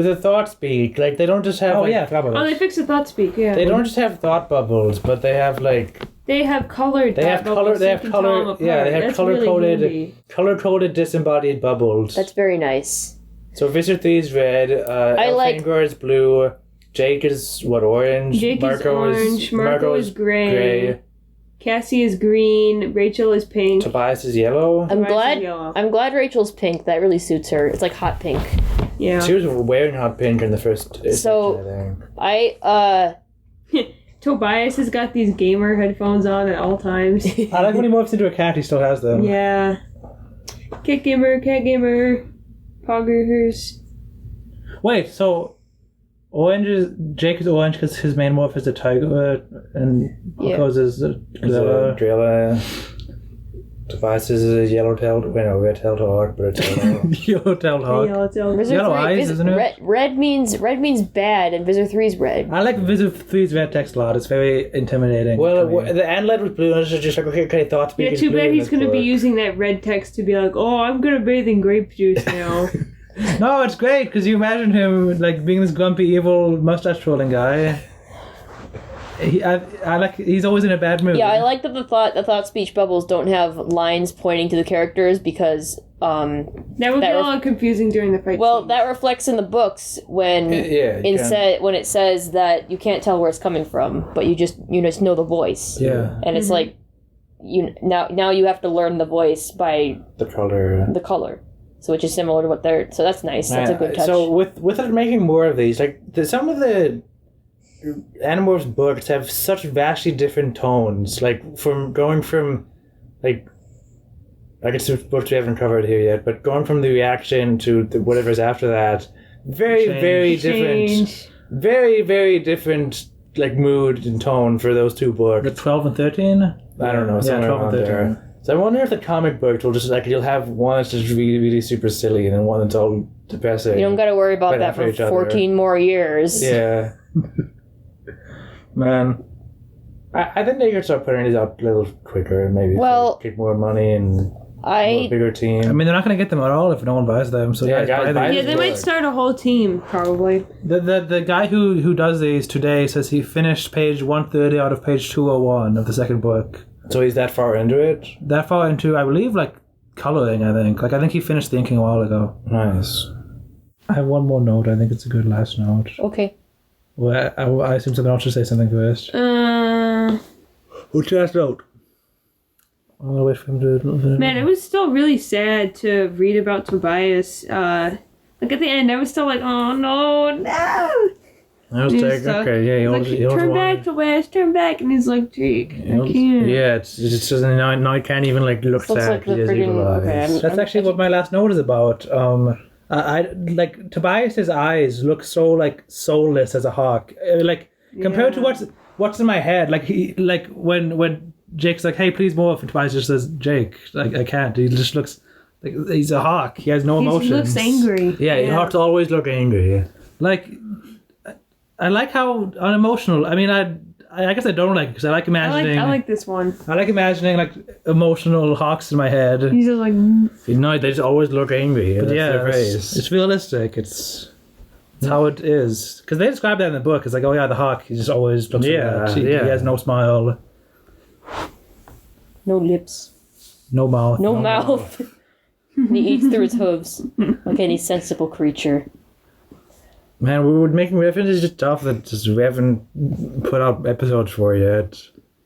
the thought speak, like they don't just have. Oh like, yeah, I forgot about Oh, that. they fixed the thought speak. Yeah. They don't just have thought bubbles, but they have like They have colored. they have thought color. bubbles They so have you can tell them color. Yeah, they apart. have That's really handy. color coded disembodied bubbles. That's very nice. So Visit Thee is red. Elfangor is blue. Jake is orange. Jake is orange. Marco is gray. Cassie is green. Rachel is pink. Tobias is yellow. I'm Tobias is yellow. glad Rachel's pink. That really suits her. It's like hot pink. Yeah. She was wearing hot pink in the first. So- section, I think. Tobias has got these gamer headphones on at all times. I like when he morphs into a cat, he still has them. Yeah. Cat gamer, poggers. Wait, so Jake is orange because his main morph is a tiger, and Yeah. Marco's is a Drilla. Tobias is a yellow-tailed, red-tailed hawk, but it's yellow-tailed hawk. Visor Yellow 3 eyes, isn't it? Red means bad, and Visor 3's red. I like Visit 3's red text a lot. It's very intimidating. Well, to me. the antlet was blue, and it's just like, okay, thought speak Yeah, is too blue bad in he's this going to be book. using that red text to be like, oh, I'm going to bathe in grape juice now. No, it's great because you imagine him like being this grumpy, evil, mustache twirling guy. I like. He's always in a bad mood. Yeah, I like that the thought speech bubbles don't have lines pointing to the characters because That would be a little confusing during the fight well, scene. that reflects in the books when when it says that you can't tell where it's coming from, but you just know the voice. Yeah. And it's like now you have to learn the voice by the color. So which is similar to what they're so that's nice. That's a good touch. So with it making more of these, like some of the Animorphs books have such vastly different tones, like going from like I guess it's books we haven't covered here yet, but going from the reaction to whatever's after that, very different, very different like mood and tone for those two books. The 12 and 13. I don't know, somewhere 12 around and 13. there. So I wonder if the comic book will just like you'll have one that's just really super silly and then one that's all depressing. you don't got to worry about right that after for each other. 14 more years. Yeah. Man. I think they could start putting these out a little quicker, maybe. Well, get more money and a bigger team. I mean, they're not going to get them at all if no one buys them. So Yeah, guys, guys, buy buy them. Yeah, they might start a whole team, probably. The guy who does these today says he finished page 130 out of page 201 of the second book. So he's that far into it? That far into, I believe, like coloring. I think he finished the inking a while ago. Nice. I have one more note. I think it's a good last note. Okay. Well, I assume someone else should say something first. What's your last note? I'm gonna wait for him to. Man, it was still really sad to read about Tobias. Like at the end, I was still like, oh no. I was He's like, stuck. okay, yeah, He's like, turn back, Tobias, turn back. And he's like, Jake, I can't. Yeah, it's just now I can't even like look Looks sad. like the He has friggin' evil okay, eyes. That's actually what my last note is about. I like Tobias's eyes look so like soulless as a hawk. Like compared to what's in my head. Like he when Jake's like, hey, please morph, and Tobias just says, Jake, like I can't. He just looks like he's a hawk. He has no emotions. He looks angry. Yeah, you have to always look angry. Yeah. Like I like how unemotional. I mean, I guess I don't like it because I like imagining. I like this one. I like imagining like emotional hawks in my head. He's just like, No, they just always look angry. But That's yeah, their it's, face. it's realistic. It's That's how it is. Because they describe that in the book. It's like, oh yeah, the hawk, he just always looks like that. He has no smile. No lips. No mouth. No mouth. He eats through his hooves like any sensible creature. Man, we were making references to stuff that just we haven't put out episodes for yet.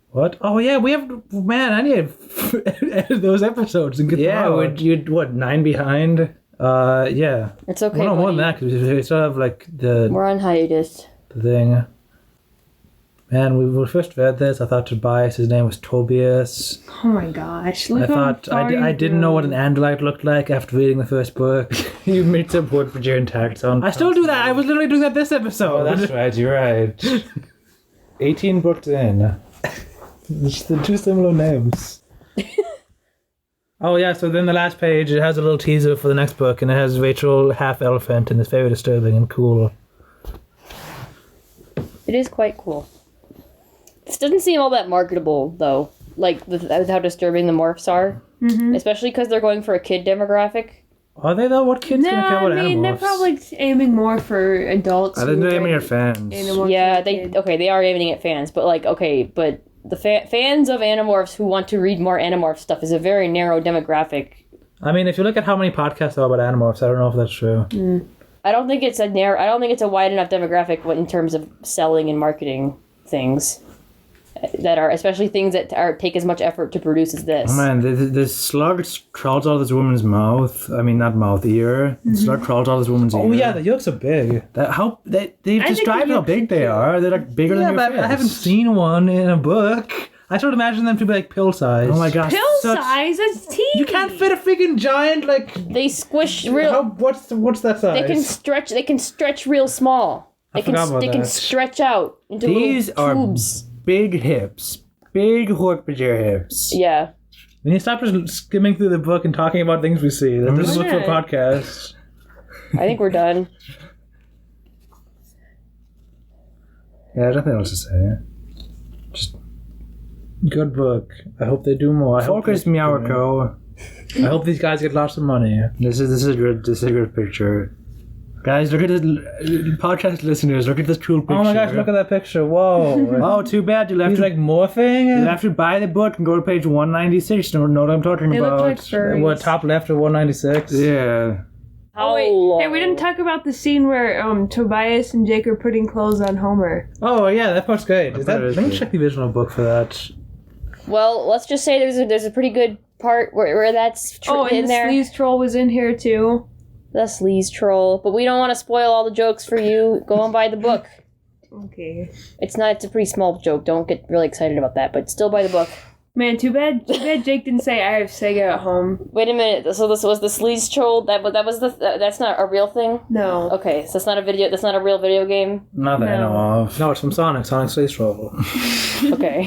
What? Oh yeah, we have. Man, I need to edit those episodes and get them out. You're what, 9 behind? Yeah. It's okay. Well, no, more buddy. than that, because we still have like the We're on hiatus. thing. Man, when we first read this, I thought Tobias, his name was Tobias. Oh my gosh! I thought I didn't know what an Andalite looked like after reading the first book. You made some wood for your tax on. I still do that. I was literally doing that this episode. Oh, that's right. You're right. 18 books in. It's the two similar names. Oh yeah, so then the last page, it has a little teaser for the next book, and it has Rachel half elephant, and it's very disturbing and cool. It is quite cool. This doesn't seem all that marketable, though. Like, with how disturbing the morphs are. Mm-hmm. Especially because they're going for a kid demographic. Are they though? What kids gonna care about animals? they're probably aiming more for adults. I think they're aiming at fans. Yeah, they are aiming at fans, but but the fans of Animorphs who want to read more Animorph stuff is a very narrow demographic. I mean, if you look at how many podcasts are about Animorphs, I don't know if that's true. I don't think it's a wide enough demographic in terms of selling and marketing things that are, especially things that take as much effort to produce as this. Oh man, the slug crawls out of this woman's mouth. I mean, not mouth, ear. Mm-hmm. The slug crawls out of this woman's ear. Oh yeah, the yolks are big. They've described how big they are. They're like bigger than your but face. I haven't seen one in a book. I sort of imagine them to be like pill size. Oh my gosh. Pill size? That's teeny. You can't fit a freaking giant like. They squish real. What's that size? They can stretch real small. They can stretch out into These little are tubes. big hips. Big Hork-Bajir hips. Yeah. When you stop just skimming through the book and talking about things we see, that doesn't look for a podcast. I think we're done. Yeah, there's nothing else to say. Just good book. I hope they do more. focus, Meowco. I hope these guys get lots of money. This is a good picture. Guys, look at this. Podcast listeners, look at this cool picture. Oh my gosh, look at that picture. Whoa. Oh, too bad. You'll have He's to like morphing? You'll have to buy the book and go to page 196 to know what I'm talking They about. look like furries. What, top left of 196? Yeah. How Wait, long? hey, we didn't talk about the scene where Tobias and Jake are putting clothes on Homer. Oh yeah, that part's great. That is Let me good. check the original book for that. Well, let's just say there's a pretty good part where that's And in the there. sleaze troll was in here too. The sleaze troll. But we don't want to spoil all the jokes for you. Go and buy the book. Okay. It's a pretty small joke. Don't get really excited about that, but still buy the book. Man, too bad Jake didn't say I have Sega at home. Wait a minute. So this was the sleaze troll. That's not a real thing. No. Okay, so that's not a video. That's not a real video game. Not that I know of. No, it's from Sonic Sleaze Troll. Okay.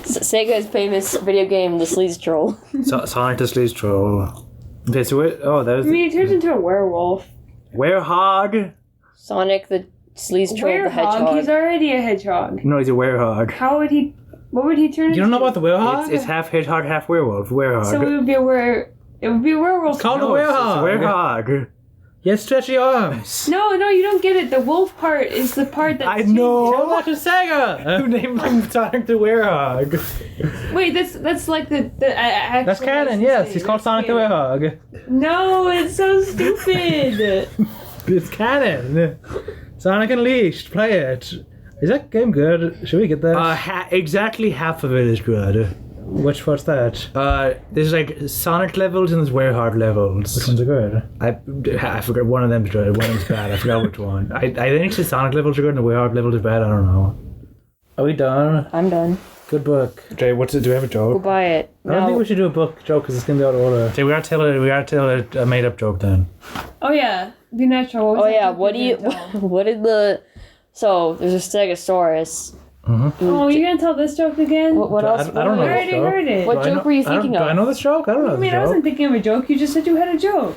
Sega's famous video game, the sleaze troll. Sonic the Sleaze Troll. Okay, so there's I mean, he turns into a werewolf. Werehog. Sonic the sleaze troll, the Werehog? hedgehog. He's already a hedgehog. No, he's a werehog. How would he... What would he turn into? You don't know about the werehog? It's half hedgehog, half werewolf. Werehog. So it would be a werewolf. It's called no, a it's werehog. werehog. You have stretchy arms. No, you don't get it. The wolf part is the part that... I know. Tell that to Sega. Who named him Sonic the Werehog? Wait, that's like the That's canon, yes. He's called Sonic the Werehog. No, it's so stupid. It's canon. Sonic Unleashed. Play it. Is that game good? Should we get that? Exactly half of it is good. What's that? There's like Sonic levels and there's Werehog levels. Which ones are good? I forgot one of them's good, one of them's bad. I forgot which one. I think the Sonic levels are good and the Werehog levels are bad. I don't know. Are we done? I'm done. Good book. Okay, do we have a Go joke? buy it. I don't think we should do a book joke because it's gonna be out of order. Okay, we gotta tell a made up joke then. Oh yeah, be natural. Oh yeah, what did the... So, there's a Stegosaurus. Oh, you're gonna tell this joke again? What else? I don't know. I already heard it. What joke were you thinking Do I of? know this joke? I don't know I mean, this I wasn't joke. thinking of a joke. You just said you had a joke.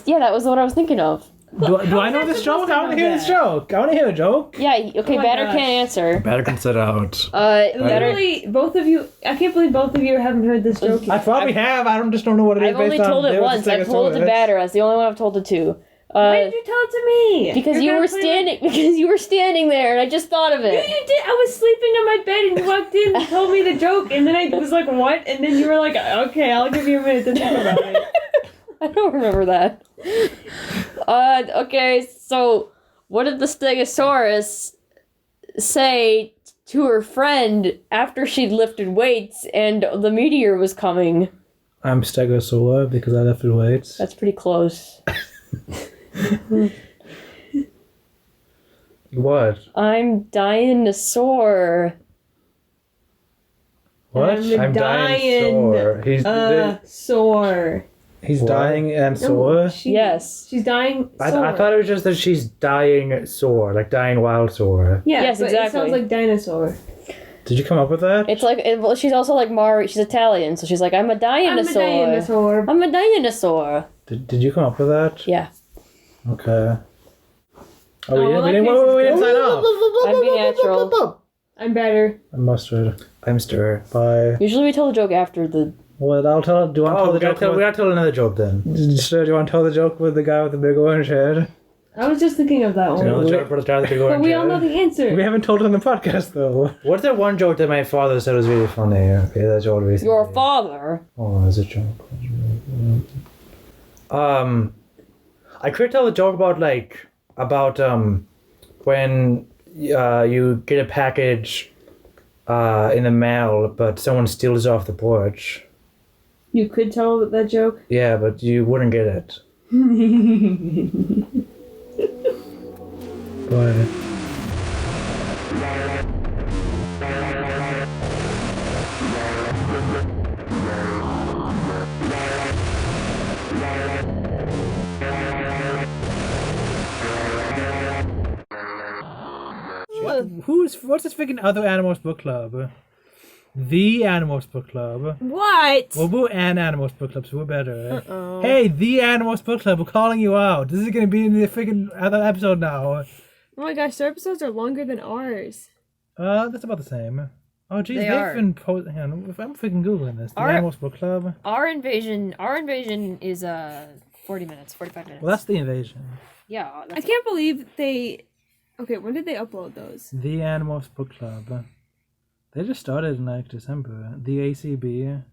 Yeah, that was what I was thinking of. Do I know am I this supposed joke? to I want to know hear that? this joke. I want to hear a joke. Yeah, okay, my Batter gosh. can't answer. Better can sit out. Batter... Literally, both of you. I can't believe both of you haven't heard this joke I yet. probably have. I just don't know what it is I've only based on told it David's once. I've told it to Stegosaurus. Batter. That's the only one I've told it to. Why did you tell it to me? Because you were standing. Because you were standing there, and I just thought of Yeah, it. you did. I was sleeping on my bed, and you walked in and told me the joke, and then I was like, "What?" And then you were like, "Okay, I'll give you a minute to think about it." I don't remember that. Okay, so what did the Stegosaurus say to her friend after she'd lifted weights and the meteor was coming? I'm Stegosaur because I lifted weights. That's pretty close. What? I'm dinosaur. What? I'm dying. sore. Sore. He's What? dying and sore? Yes. She's dying. I sore. thought it was just that she's dying sore, like dying wild sore. Yeah, Yes, but exactly. It sounds like dinosaur. Did you come up with that? It's like, well, she's also like she's Italian, so she's like, I'm a dinosaur. I'm a dinosaur. I'm a dinosaur. Did you come up with that? Yeah. Okay. Oh, well, we that didn't, case is we didn't good. sign off. I'm being natural. I'm better. I'm mustard. I'm stir. Bye. Usually we tell the joke after the... Well, I'll tell. Do you want to Oh, tell we the joke? gotta tell another joke then. Do you want to tell the joke with the guy with the big orange head? I was just thinking of that You one. know the joke about the guy with the big But orange we all head? know the answer. We haven't told it on the podcast though. What's that one joke that my father said was really funny? Okay, that's all recently. Your father. Oh, that's a joke. I could tell a joke about when you get a package in the mail, but someone steals it off the porch. You could tell that joke. Yeah, but you wouldn't get it. Bye. What's this freaking other Animorphs book club? The Animorphs book club. What? Well, we're an Animorphs book club, so we're better. Uh-oh. Hey, the Animorphs book club, we're calling you out. This is gonna be in the freaking other episode now. Oh my gosh, their episodes are longer than ours. That's about the same. Oh, geez, They they've are. been posting. Hang on, I'm freaking googling this. The Our- Animorphs book club. Our invasion is 40 minutes, 45 minutes. Well, that's the invasion. Yeah. I can't believe they... Okay, when did they upload those? The Animorphs book club. They just started in like December. The ACB.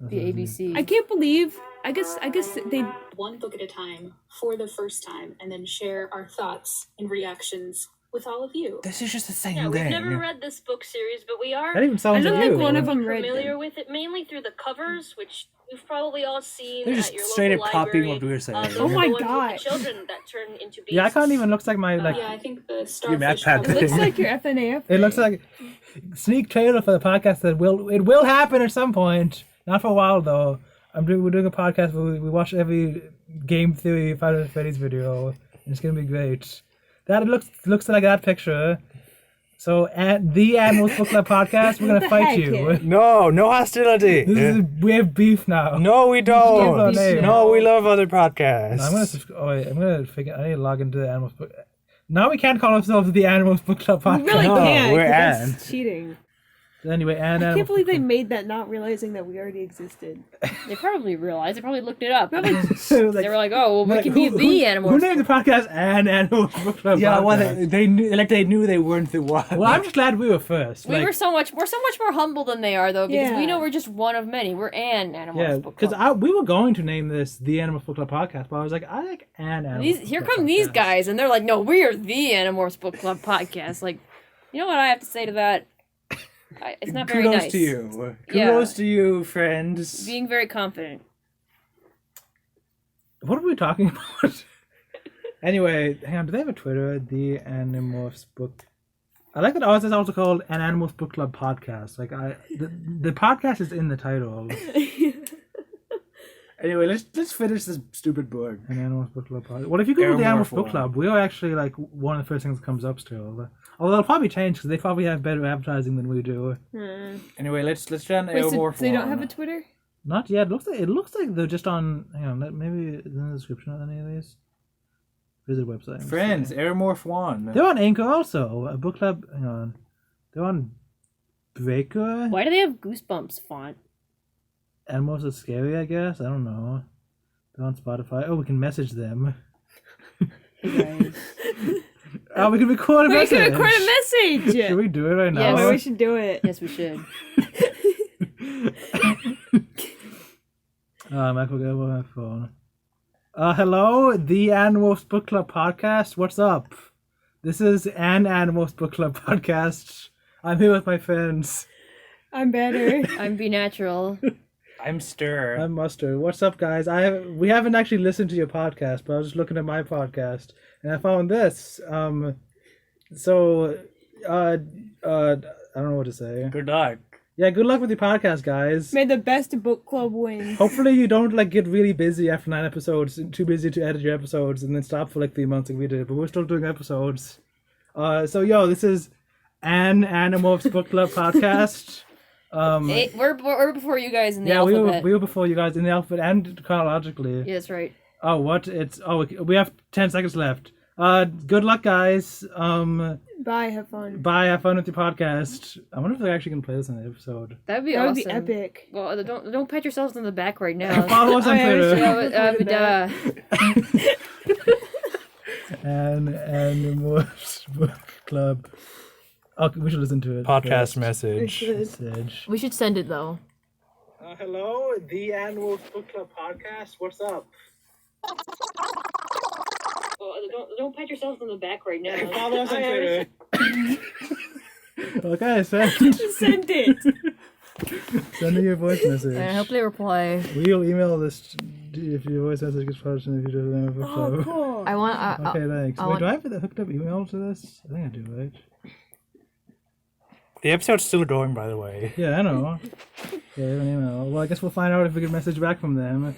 The ABC. I can't believe... I guess they... One book at a time for the first time, and then share our thoughts and reactions with all of you. This is just the same Yeah, we've never read this book series, but we are That even sounds I don't like think you. one of them read familiar them. with it mainly through the covers, which you've probably all seen They're at just your straight local up copying library. what we were saying. Those Oh are my the ones with God. the children that turn into beasts. Yeah, I can't even looks like my like. Yeah, I think the Your Mac starfish. pad It looks thing. like your FNAF. It looks like sneak trailer for the podcast that will happen at some point. Not for a while though. We're doing a podcast where we watch every Game Theory Final Freddy's video. And it's gonna be great. That it looks like that picture. So at the Animals Book Club podcast, we're What gonna the fight heck, you. kid? No hostility. We have beef now. No, we Give our don't. name. No, we love other podcasts. I'm gonna figure. I need to log into the Animals Book. Now we can't call ourselves the Animals Book Club We podcast. really No, can't. we're 'Cause that's cheating. Anyway, and I Animals can't believe Book they made that not realizing that we already existed. They probably realized. They probably looked it up. Probably. Club. They were like, oh, well, we like, can be the animals. Who named the podcast and Animals Book Club? Yeah, well, podcast? they knew they weren't the one. Well, I'm just glad we were first. We're so much more humble than they are, though, because we Yeah. know we're just one of many. We're an animal. yeah, book because club. we were going to name this the Animals Book Club podcast, but I was like, I like an Animals. Here Book Club come these podcast. guys, and they're like, no, we are the Animorphs Book Club podcast. Like, you know what I have to say to that? It's not very Kudos nice. to you. Yeah. Kudos to you, friends. Being very confident. What are we talking about? Anyway, hang on. Do they have a Twitter? The Animorphs Book. I like that ours is also called an Animals Book Club podcast. Like the podcast is in the title. Anyway, let's finish this stupid book. An Animals Book Club podcast. Well, if you Google the Airmorph Animals Book one. Club, we are actually like one of the first things that comes up still. Although it'll probably change because they probably have better advertising than we do. Anyway, let's try an Wait, so Airmorph they don't one. have a Twitter? Not yet. It looks like they're just on. Hang on, maybe it's in the description of any of these. Visit website. Friends, Airmorph 1. They're on Anchor also. A book club. Hang on. They're on Breaker. Why do they have Goosebumps font? Animals are scary, I guess. I don't know. They're on Spotify. Oh, we can message them. Oh, we can record a We message. can record a message. Should we do it right now? Yes. Oh, we should do it. Yes, we should. Michael, get on my phone. Hello, the Animorphs Book Club podcast. What's up? This is an Animorphs Book Club podcast. I'm here with my friends. I'm better. I'm Be Natural. I'm Stir. I'm Mustard. What's up, guys? We haven't actually listened to your podcast, but I was just looking at my podcast and I found this. I don't know what to say. Good luck. Yeah, good luck with your podcast, guys. May the best book club win. Hopefully you don't get really busy after 9 episodes, too busy to edit your episodes, and then stop for 3 months like we did. But we're still doing episodes. This is an Animorphs Book Club podcast. We're before you guys in the Yeah, alphabet. we were before you guys in the alphabet and chronologically. Yeah, that's right. Oh, what? We have 10 seconds left. Good luck, guys. Bye, have fun. Bye, have fun with your podcast. I wonder if they're actually gonna play this in the episode. That'd be That awesome. would be epic. Well, don't pat yourselves on the back right now. Follow us on Twitter. And Animorphs Book Club. Okay, we should listen to it. Podcast first. message. We should send it though. Hello, the Animorphs Book Club podcast. What's up? Well, don't pat yourselves on the back right now. Follow us on Twitter. Okay, send it. Send me your voice message. I hope they reply. We'll email this if your voice message gets published in the future. Oh, cool. I want. Okay, thanks. I Wait, want- do I have the hooked up email to this? I think I do, right? The episode's still going, by the way. Yeah, I know. Yeah, I have an email. Well, I guess we'll find out if we get a message back from them.